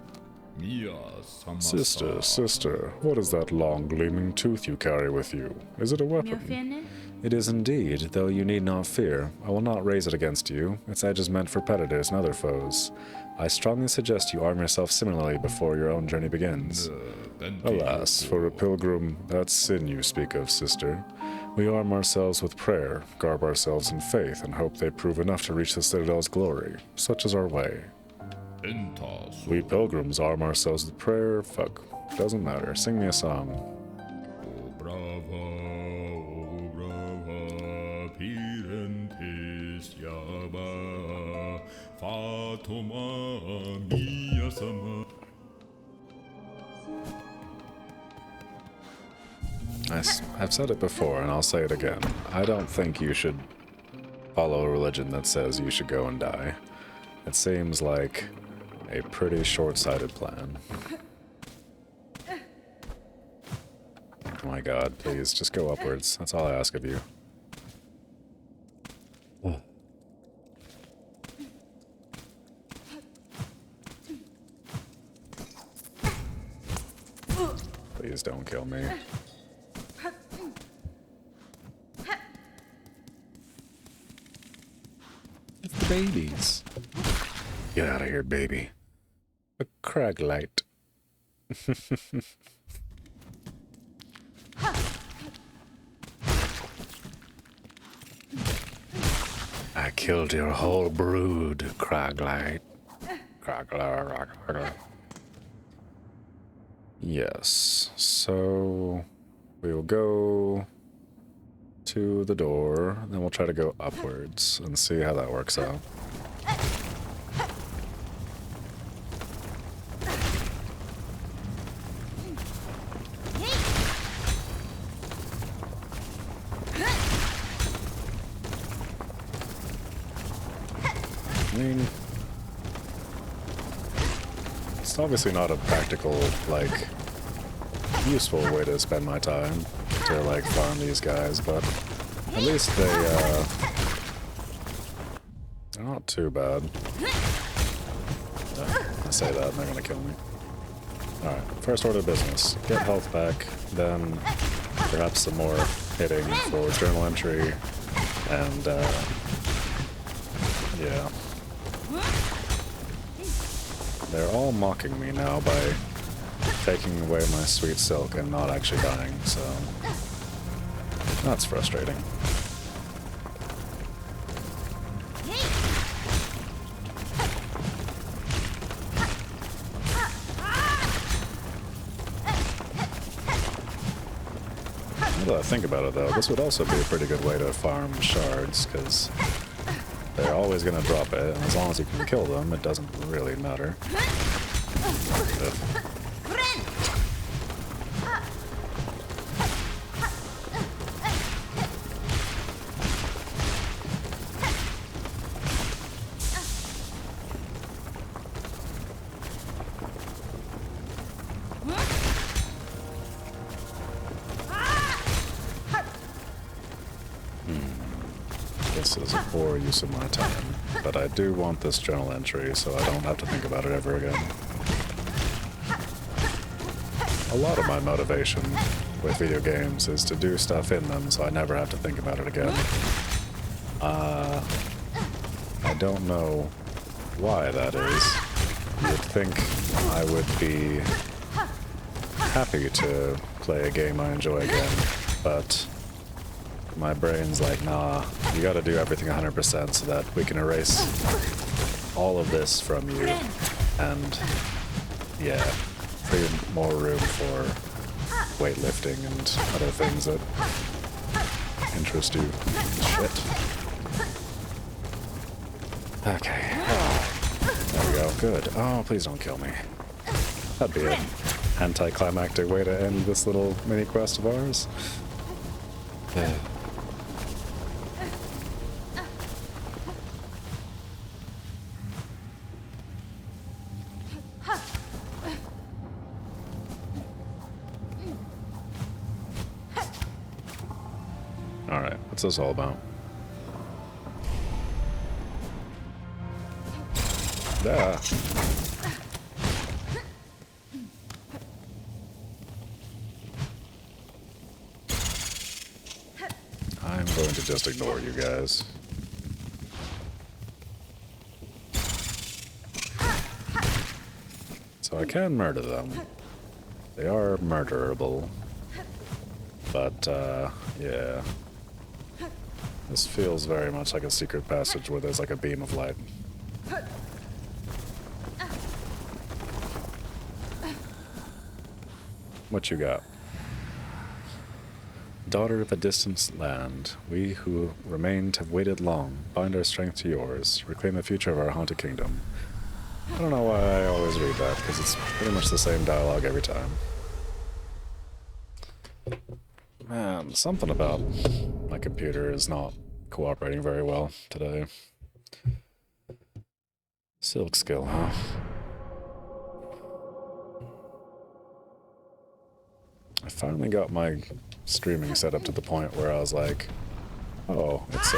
Speaker 1: Sister, what is that long gleaming tooth you carry with you? Is it a weapon? It is indeed, though you need not fear. I will not raise it against you. Its edge is meant for predators and other foes. I strongly suggest you arm yourself similarly before your own journey begins. Alas, for a pilgrim, that's sin you speak of, sister. We arm ourselves with prayer, garb ourselves in faith, and hope they prove enough to reach the Citadel's glory. Such is our way. We pilgrims arm ourselves with prayer. Fuck, doesn't matter. Sing me a song. I've said it before, and I'll say it again. I don't think you should follow a religion that says you should go and die. It seems like a pretty short-sighted plan. Oh my god, please, just go upwards. That's all I ask of you. Please don't kill me. It's the babies. Get out of here, baby. A crag light. I killed your whole brood, Craglight. Craglight. Yes, so we will go to the door, then we'll try to go upwards and see how that works out. I mean, it's obviously not a practical, like, useful way to spend my time to, like, farm these guys, but at least they're not too bad. I say that and they're gonna kill me. Alright, first order of business. Get health back, then perhaps some more hitting for journal entry, and, yeah. They're all mocking me now by taking away my sweet silk and not actually dying, so that's frustrating. Now that I think about it though, this would also be a pretty good way to farm shards, because they're always going to drop it, and as long as you can kill them, it doesn't really matter. This is a poor use of my time, but I do want this journal entry so I don't have to think about it ever again. A lot of my motivation with video games is to do stuff in them so I never have to think about it again. I don't know why that is. You'd think I would be happy to play a game I enjoy again, but my brain's like, nah, you gotta do everything 100% so that we can erase all of this from you, and yeah, free more room for weightlifting and other things that interest you. Shit. Okay. There we go. Good. Oh, please don't kill me. That'd be an anticlimactic way to end this little mini quest of ours. What's this all about? Yeah. I'm going to just ignore you guys. So I can murder them. They are murderable. But, yeah. This feels very much like a secret passage where there's like a beam of light. What you got? Daughter of a distant land, we who remained have waited long. Bind our strength to yours. Reclaim the future of our haunted kingdom. I don't know why I always read that, because it's pretty much the same dialogue every time. Man, something about my computer is not cooperating very well today. Silk skill, huh? I finally got my streaming set up to the point where I was like, oh, it's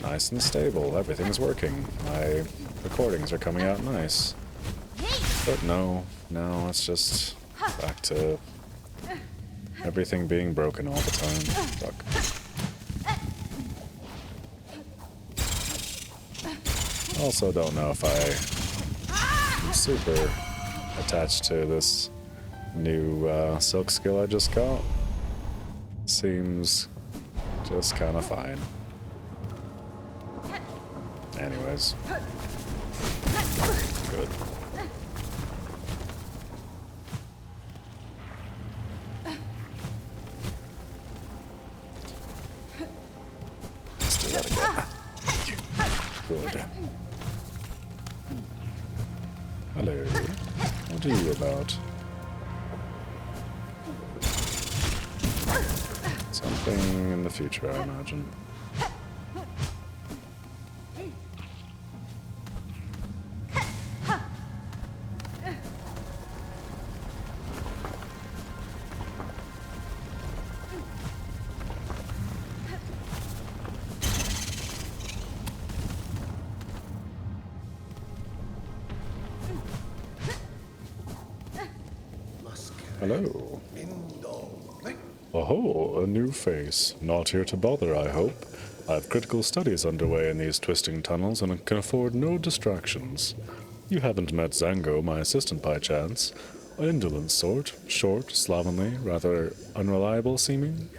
Speaker 1: nice and stable, everything's working, my recordings are coming out nice. But no, it's just back to everything being broken all the time. Fuck. Also don't know if I'm super attached to this new silk skill I just got. Seems just kind of fine. Anyways. Good. Let's do that again. Good. Hello. What are you about? Something in the future, I imagine. Hello. Oh, a new face. Not here to bother, I hope. I have critical studies underway in these twisting tunnels and can afford no distractions. You haven't met Zango, my assistant, by chance? An indolent sort, short, slovenly, rather unreliable seeming?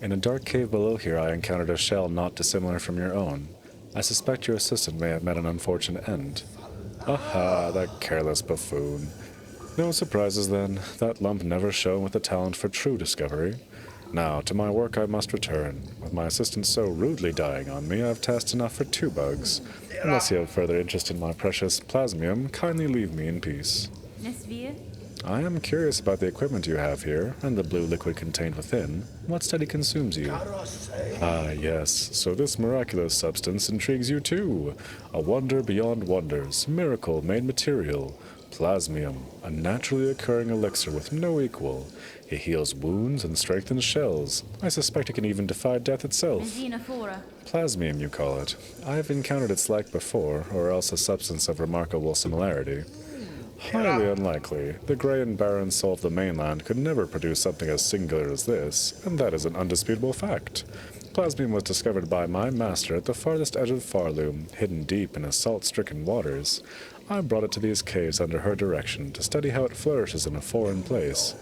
Speaker 1: In a dark cave below here I encountered a shell not dissimilar from your own. I suspect your assistant may have met an unfortunate end. Aha, that careless buffoon. No surprises then. That lump never shone with the talent for true discovery. Now, to my work I must return. With my assistant so rudely dying on me, I've tasked enough for 2 bugs. Unless you have further interest in my precious Plasmium, kindly leave me in peace. I am curious about the equipment you have here, and the blue liquid contained within. What study consumes you? Ah, yes, so this miraculous substance intrigues you too. A wonder beyond wonders, miracle made material. Plasmium, a naturally occurring elixir with no equal. It heals wounds and strengthens shells. I suspect it can even defy death itself. Plasmium, you call it. I have encountered its like before, or else a substance of remarkable similarity. Highly unlikely. The grey and barren soul of the mainland could never produce something as singular as this, and that is an undisputable fact. Plasmium was discovered by my master at the farthest edge of Farloom, hidden deep in its salt-stricken waters. I brought it to these caves under her direction to study how it flourishes in a foreign place.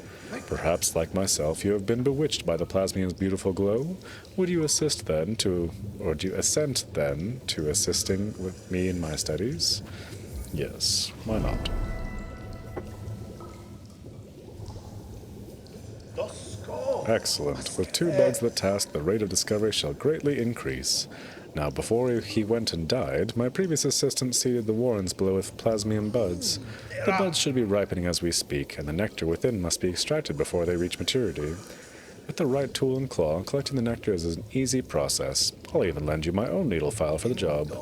Speaker 1: Perhaps, like myself, you have been bewitched by the Plasmium's beautiful glow? Would you assent then to assisting with me in my studies? Yes, why not? Excellent. With 2 bugs that task, the rate of discovery shall greatly increase. Now, before he went and died, my previous assistant seeded the warrens below with Plasmium buds. The buds should be ripening as we speak, and the nectar within must be extracted before they reach maturity. With the right tool and claw, collecting the nectar is an easy process. I'll even lend you my own needle file for the job.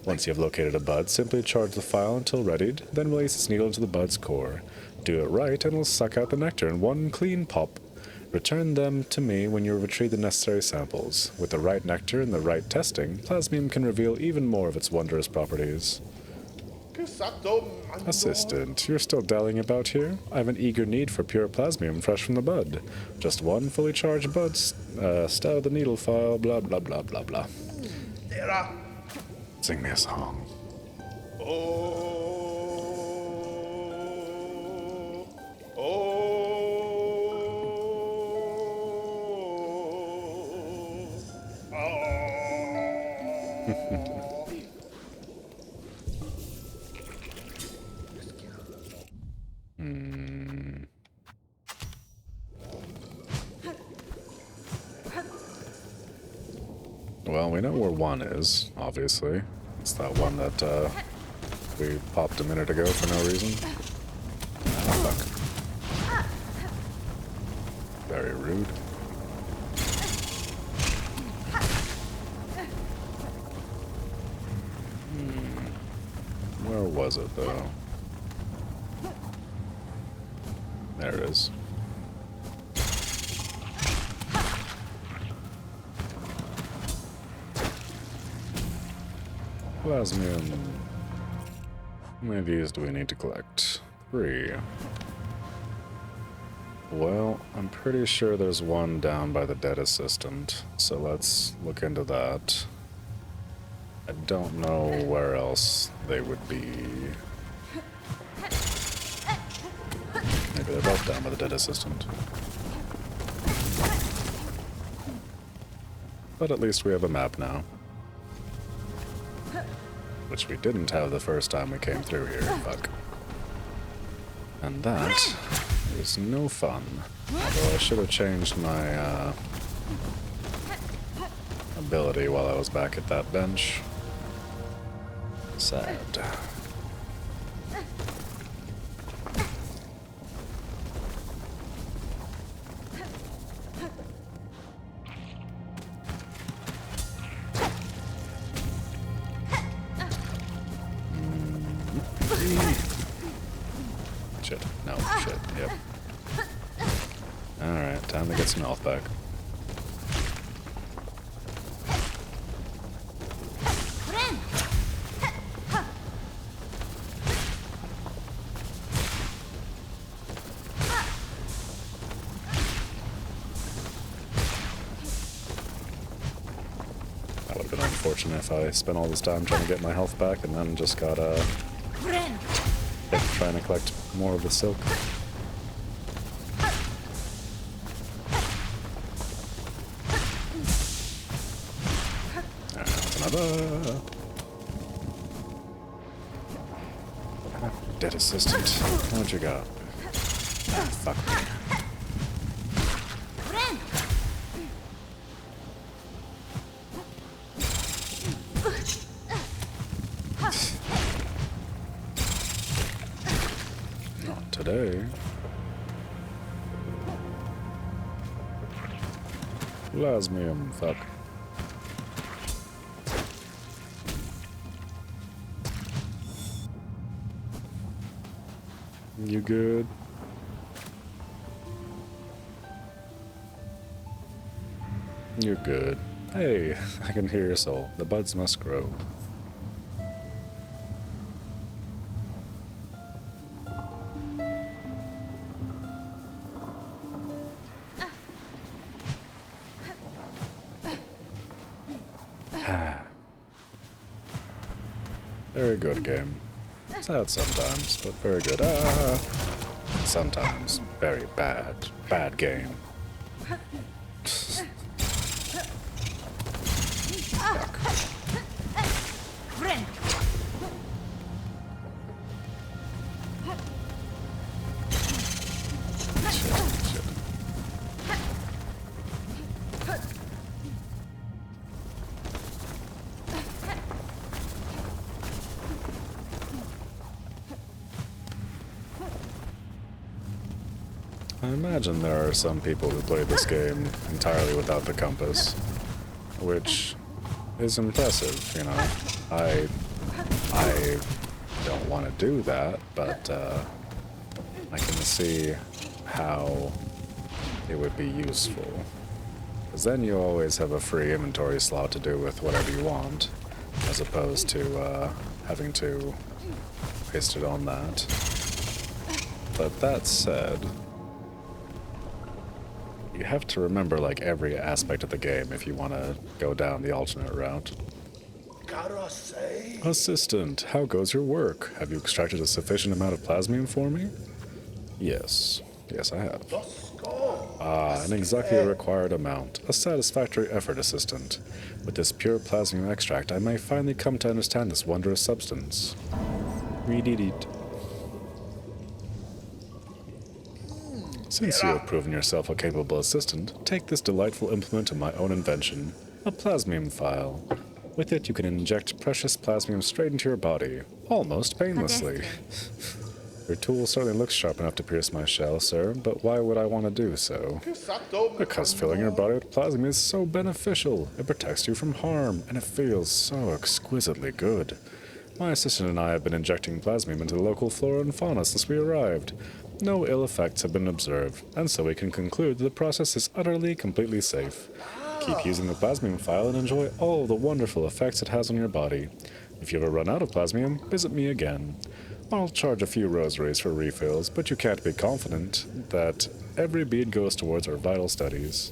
Speaker 1: Once you have located a bud, simply charge the file until readied, then release its needle into the bud's core. Do it right, and it'll suck out the nectar in one clean pop. Return them to me when you retrieve the necessary samples. With the right nectar and the right testing, Plasmium can reveal even more of its wondrous properties. Assistant, you're still dallying about here? I have an eager need for pure Plasmium fresh from the bud. Just one fully charged bud, style the needle file, blah blah blah blah blah. Sing me a song. Well, we know where one is, obviously. It's that one that we popped a minute ago for no reason. Oh, fuck. Very rude. Where was it, though? There it is. Plasmium. How many of these do we need to collect? 3. Well, I'm pretty sure there's one down by the dead assistant, so let's look into that. I don't know where else they would be. Maybe they're both down by the dead assistant. But at least we have a map now. Which we didn't have the first time we came through here, fuck. And that is no fun. Although I should have changed my ability while I was back at that bench. Sad. Shit. No, shit. Yep. Alright, time to get some health back. That would have been unfortunate if I spent all this time trying to get my health back and then just got trying to collect more of the silk. Alright, another. Dead assistant. What you got? Fuck me. Today. Plasmium, fuck. You good? You're good. Hey, I can hear your soul. The buds must grow. Very good game. Sad sometimes, but very good. Sometimes very bad. Bad game. Fuck. Shit. I imagine there are some people who play this game entirely without the compass, which is impressive, you know. I don't want to do that, but I can see how it would be useful. Because then you always have a free inventory slot to do with whatever you want, as opposed to having to waste it on that. But that said, you have to remember like every aspect of the game if you want to go down the alternate route. Assistant, how goes your work? Have you extracted a sufficient amount of plasmium for me? Yes. Yes, I have. And exactly the required amount. A satisfactory effort, Assistant. With this pure plasmium extract, I may finally come to understand this wondrous substance. We did it. Since you have proven yourself a capable assistant, take this delightful implement of my own invention, a Plasmium file. With it, you can inject precious plasmium straight into your body, almost painlessly. Your tool certainly looks sharp enough to pierce my shell, sir, but why would I want to do so? Because filling your body with plasmium is so beneficial. It protects you from harm, and it feels so exquisitely good. My assistant and I have been injecting plasmium into the local flora and fauna since we arrived. No ill effects have been observed, and so we can conclude that the process is utterly, completely safe. Keep using the Plasmium file and enjoy all of the wonderful effects it has on your body. If you ever run out of Plasmium, visit me again. I'll charge a few rosaries for refills, but you can't be confident that every bead goes towards our vital studies.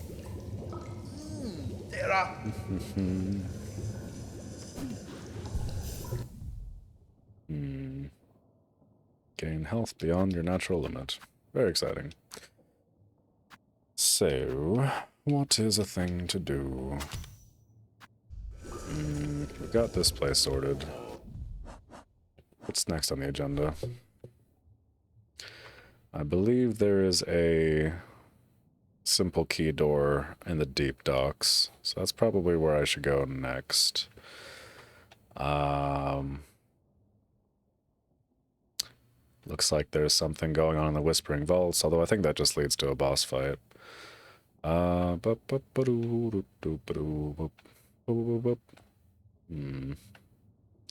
Speaker 1: Gain health beyond your natural limit. Very exciting. So, what is a thing to do? We got this place sorted. What's next on the agenda? I believe there is a simple key door in the deep docks, so that's probably where I should go next. Looks like there's something going on in the Whispering Vaults, although I think that just leads to a boss fight.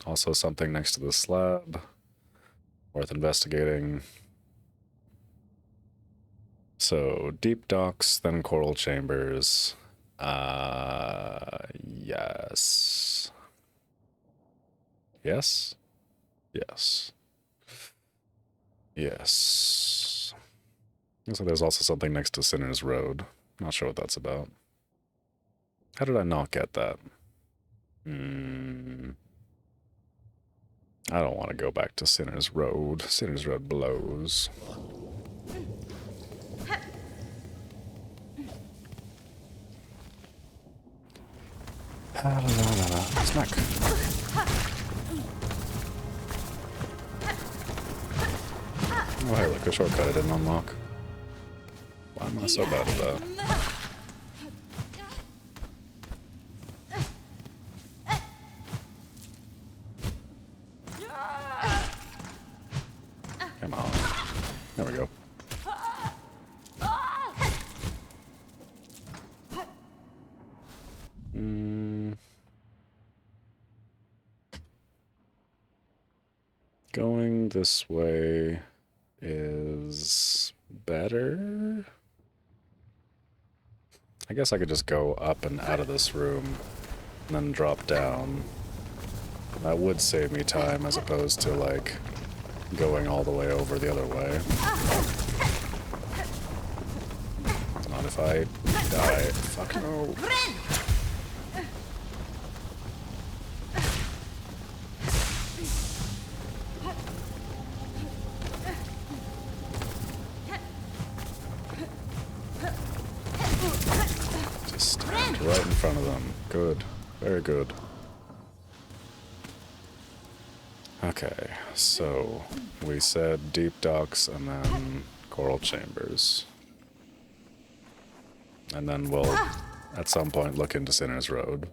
Speaker 1: Also something next to the slab. Worth investigating. So, deep docks, then coral chambers. Yes. Yes? Yes. Yes. Looks like there's also something next to Sinner's Road. Not sure what that's about. How did I not get that? I don't want to go back to Sinner's Road. Sinner's Road blows. Smack. Oh, hey, look, a shortcut I didn't unlock. Why am I so bad at that? Come on. There we go. Going this way is better. I guess I could just go up and out of this room and then drop down. That would save me time as opposed to like going all the way over the other way. Not if I die. Fuck no. Right in front of them. Good. Very good. Okay, so we said deep docks and then coral chambers. And then we'll, at some point, look into Sinner's Road.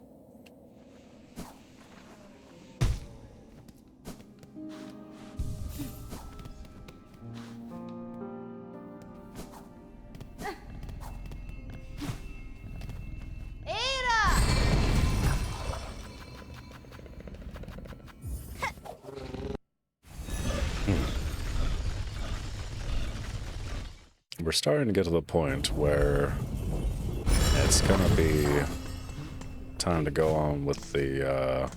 Speaker 1: we're starting to get to the point where it's gonna be time to go on with the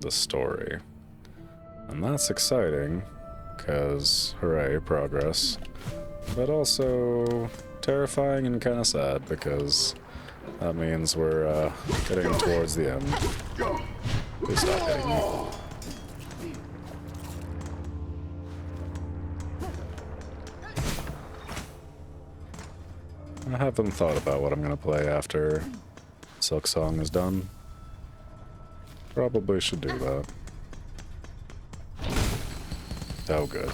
Speaker 1: story. And that's exciting, because hooray, progress. But also terrifying and kind of sad, because that means we're getting towards the end. Please stop hitting me. I haven't thought about what I'm going to play after Silksong is done. Probably should do that. Oh, good.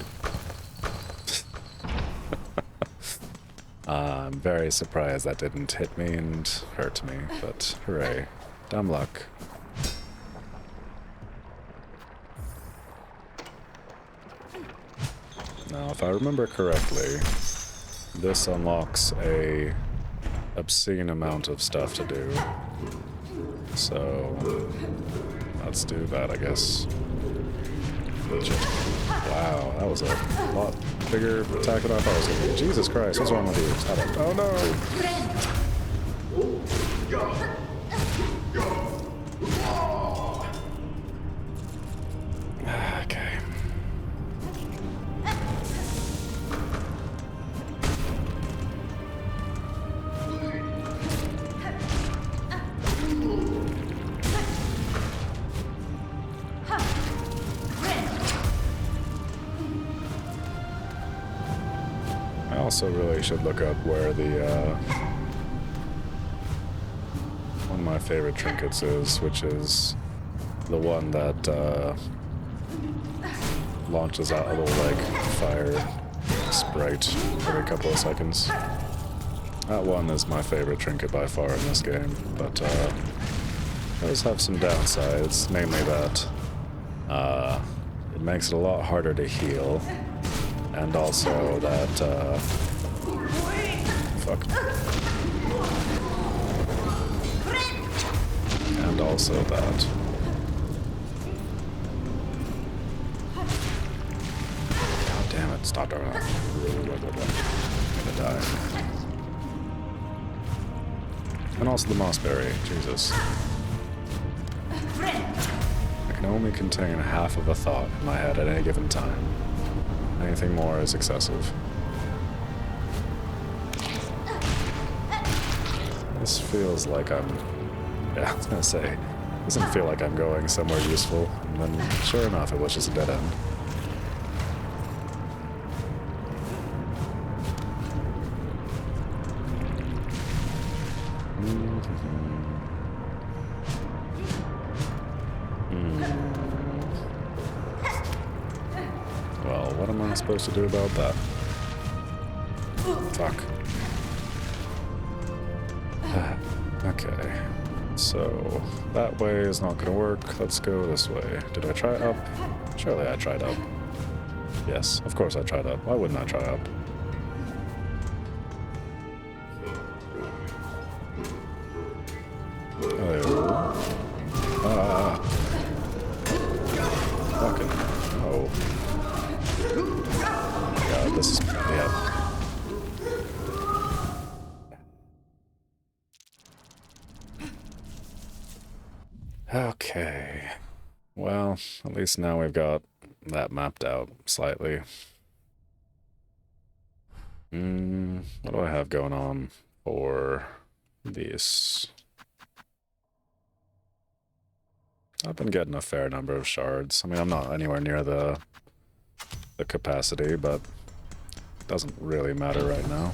Speaker 1: I'm very surprised that didn't hit me and hurt me, but hooray. Dumb luck. Now, if I remember correctly, this unlocks a obscene amount of stuff to do. So, let's do that, I guess. Wow, that was a lot bigger attack than I thought it was going to be. Jesus Christ, what's wrong with you? Stop it. Oh no! Okay. I also really should look up where the one of my favorite trinkets is, which is the one that launches out a little like fire sprite every couple of seconds. That one is my favorite trinket by far in this game, but it does have some downsides, mainly that it makes it a lot harder to heal. And also that, fuck. And also that. God damn it, stop doing that. I'm gonna die. And also the mossberry, Jesus. I can only contain half of a thought in my head at any given time. Anything more is excessive. This feels like I'm... Yeah, I was gonna say, doesn't feel like I'm going somewhere useful. And then, sure enough, it was just a dead end. Well, what am I supposed to do about that? Fuck. Okay. So, that way is not gonna work. Let's go this way. Did I try up? Surely I tried up. Yes, of course I tried up. Why wouldn't I try up? Hello. Fucking. Oh. God, this is. Yeah. Okay. Well, at least now we've got that mapped out slightly. What do I have going on for these? I've been getting a fair number of shards. I mean, I'm not anywhere near the capacity, but it doesn't really matter right now.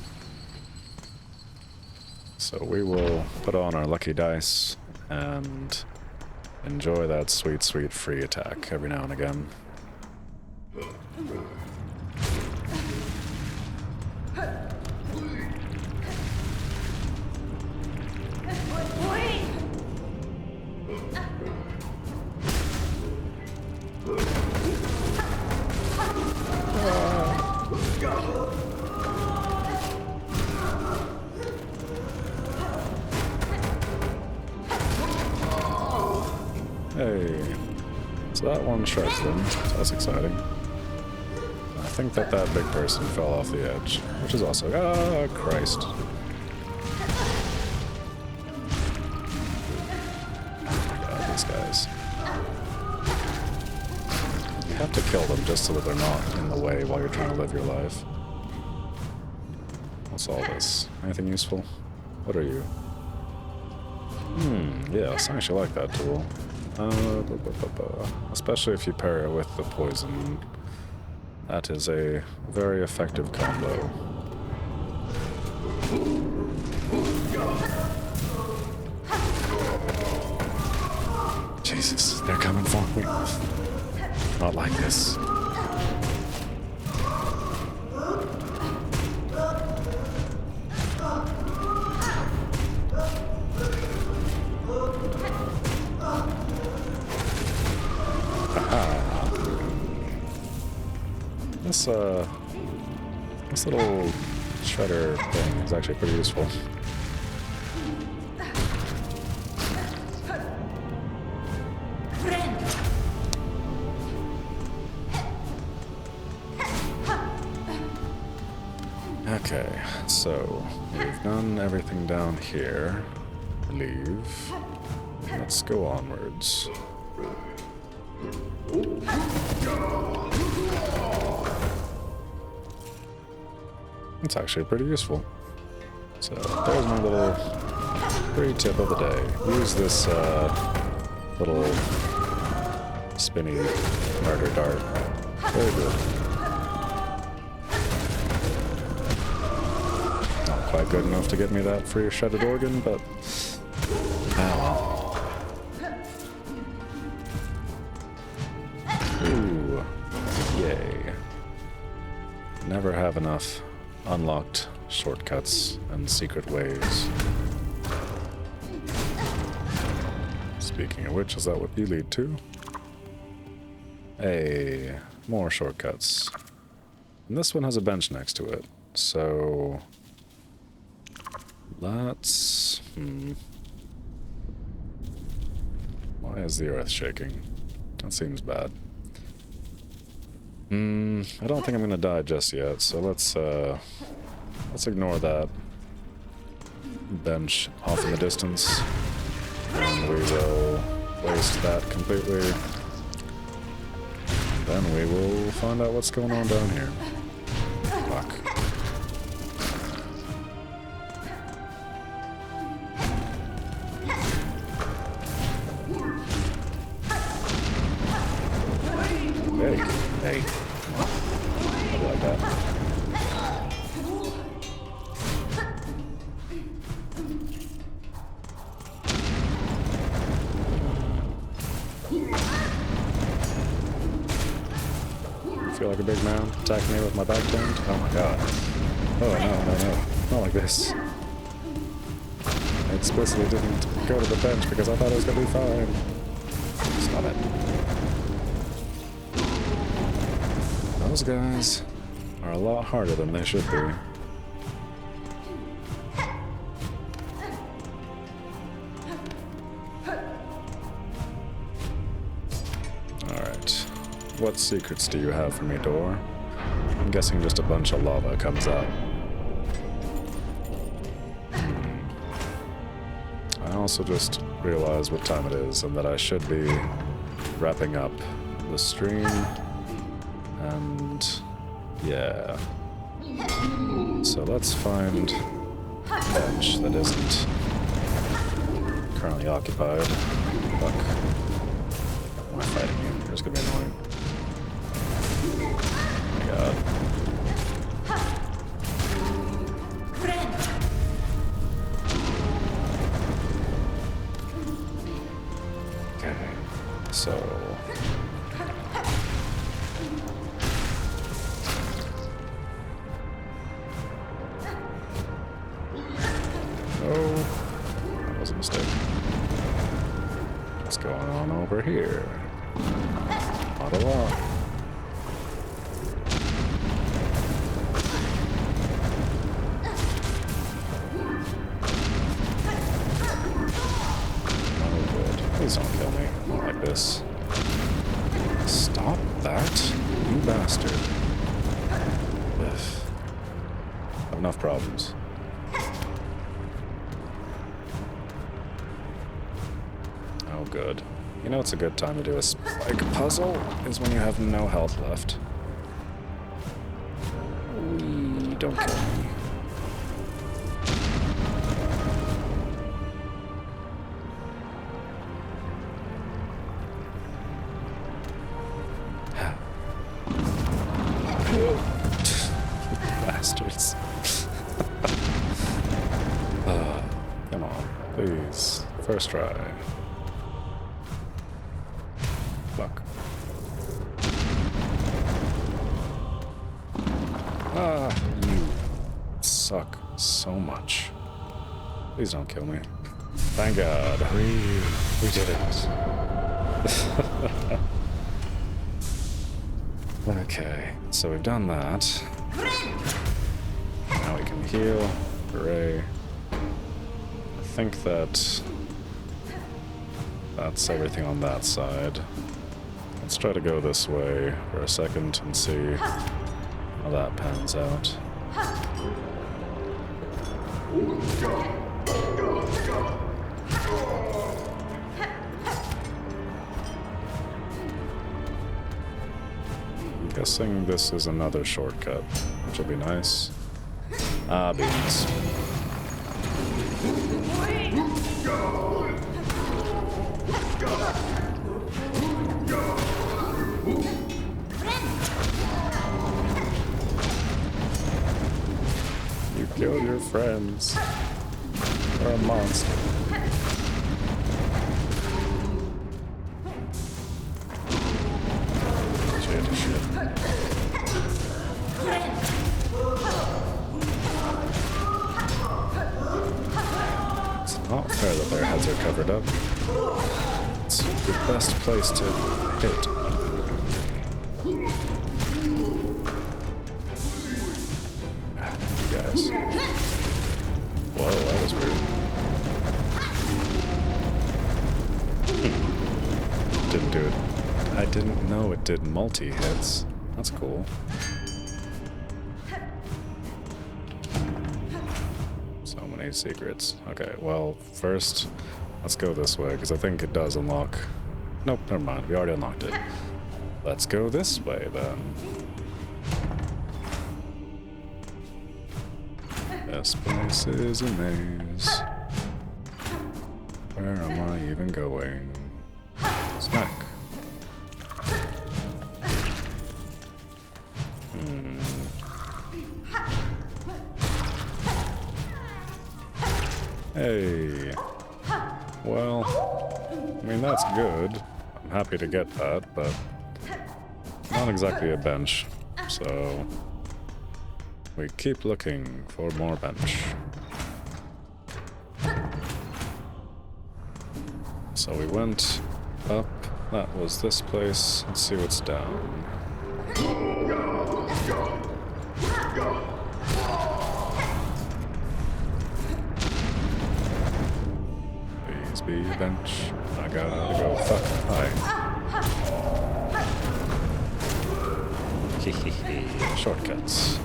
Speaker 1: So we will put on our lucky dice and enjoy that sweet, sweet free attack every now and again. Hey, so that one shreds them, so that's exciting. think that that big person fell off the edge, which is also... Ah, Christ. Oh my god, these guys. You have to kill them just so that they're not in the way while you're trying to live your life. What's all this? Anything useful? What are you? Yes, I actually like that tool. Especially if you pair it with the poison. That is a very effective combo. Jesus, they're coming for me. Not like this. This little shredder thing is actually pretty useful. Okay, so we've done everything down here, I believe. Let's go onwards. It's actually pretty useful. So there's my little free tip of the day. Use this little spinny murder dart. Very good. Not quite good enough to get me that free shredded organ, but well. Ooh, yay. Never have enough unlocked shortcuts and secret ways. Speaking of which, is that what you lead to? Hey, more shortcuts. And this one has a bench next to it, so let's... Why is the earth shaking? That seems bad. I don't think I'm gonna die just yet, so let's ignore that bench off in the distance, and we will waste that completely. Then we will find out what's going on down here. Fuck. Hey. I like that. I feel like a big man attacking me with my back turned. Oh my god. Oh no. Not like this. I explicitly didn't go to the bench because I thought it was gonna be fine. Stop it. Those guys are a lot harder than they should be. Alright. What secrets do you have for me, door? I'm guessing just a bunch of lava comes out. I also just realized what time it is and that I should be wrapping up the stream. And yeah. So let's find a bench that isn't currently occupied. Fuck. Why am I fighting you? You're just gonna be annoying. Oh my god. Okay. So that was a mistake. What's going on over here? Not a lot. Oh good. Please don't kill me. Not like this. Stop that, you bastard. have enough problems. Oh, good. You know it's a good time to do a spike puzzle? Is when you have no health left. Wee, don't kill me. Bastards. Come on, please. First try. Fuck. You suck so much. Please don't kill me. Thank God. We did it. Okay, so we've done that. Now we can heal. Hooray. I think that's everything on that side. Let's try to go this way for a second and see how that pans out. I'm guessing this is another shortcut, which will be nice. Ah, beans. You killed your friends. You're a monster. Shit. It's not fair that their heads are covered up. It's the best place to hit. You guys. Whoa, that was weird. Didn't do it. I didn't know it did multi-hits. That's cool. So many secrets. Okay, well, first, let's go this way, because I think it does unlock... Nope, never mind. We already unlocked it. Let's go this way, then. This place is a maze. Where am I even going? Snack. Hey. Well, I mean, that's good. I'm happy to get that, but not exactly a bench. So we keep looking for more bench. So we went up. That was this place. Let's see what's down. Please be bench. I gotta go. Fuck. Hi. Hehehe. Shortcuts.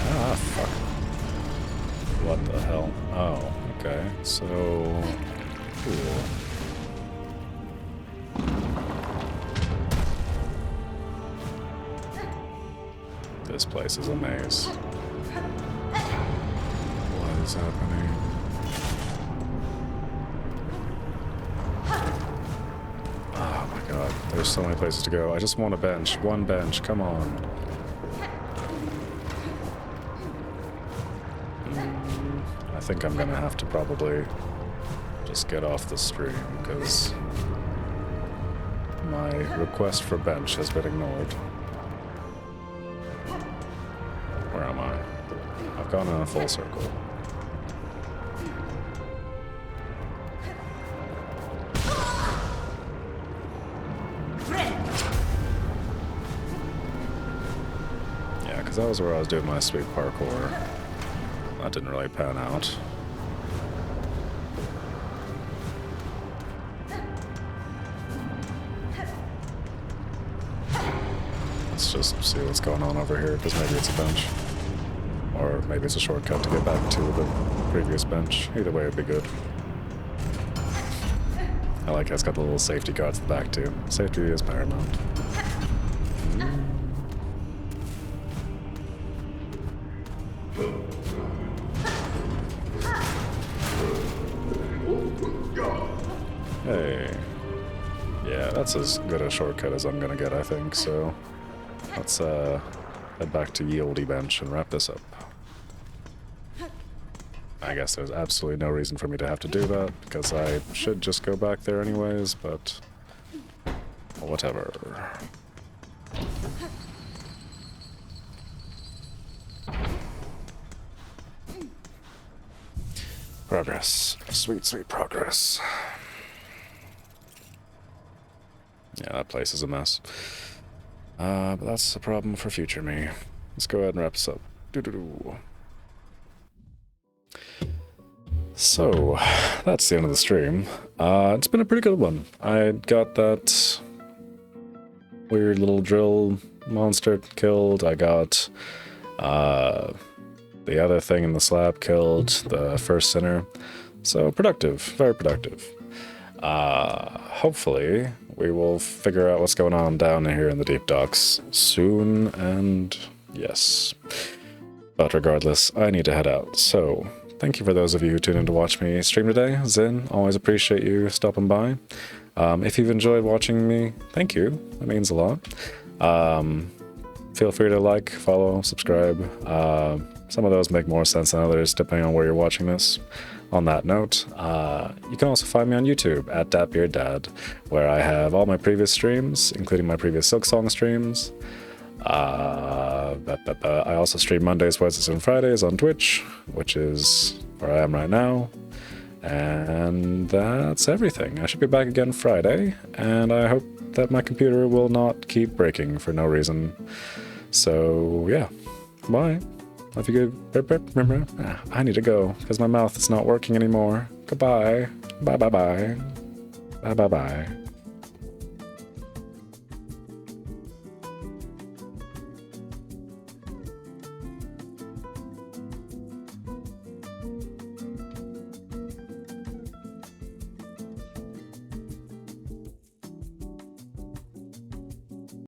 Speaker 1: Ah, fuck. What the hell? Oh, okay. So... cool. This place is a maze. What is happening? Oh my god, there's so many places to go. I just want a bench. One bench, come on. I think I'm gonna have to probably just get off the stream, because my request for bench has been ignored. Where am I? I've gone in a full circle. Yeah, because that was where I was doing my sweet parkour. That didn't really pan out. let's just see what's going on over here, because maybe it's a bench. Or maybe it's a shortcut to get back to the previous bench. Either way would be good. I like how it's got the little safety guards at the back too. Safety is paramount. Hey. Yeah, that's as good a shortcut as I'm gonna get, I think, so let's head back to Yieldy Bench and wrap this up. I guess there's absolutely no reason for me to have to do that, because I should just go back there anyways, but whatever. Progress. Sweet, sweet progress. Yeah, that place is a mess. But that's a problem for future me. Let's go ahead and wrap this up. Doo-doo-doo. So, that's the end of the stream. It's been a pretty good one. I got that weird little drill monster killed. I got the other thing in the slab killed, the first sinner. So productive, very productive. Hopefully we will figure out what's going on down here in the deep docks soon, and yes. But regardless, I need to head out, so thank you for those of you who tuned in to watch me stream today. Zin, always appreciate you stopping by. If you've enjoyed watching me, thank you. That means a lot. Feel free to like, follow, subscribe. Some of those make more sense than others, depending on where you're watching this. On that note, you can also find me on YouTube at DatBeardDad, where I have all my previous streams, including my previous Silksong streams. I also stream Mondays, Wednesdays, and Fridays on Twitch, which is where I am right now. And that's everything. I should be back again Friday, and I hope that my computer will not keep breaking for no reason. So, yeah. Bye. If you good, remember, I need to go because my mouth is not working anymore. Goodbye. Bye bye bye. Bye bye bye.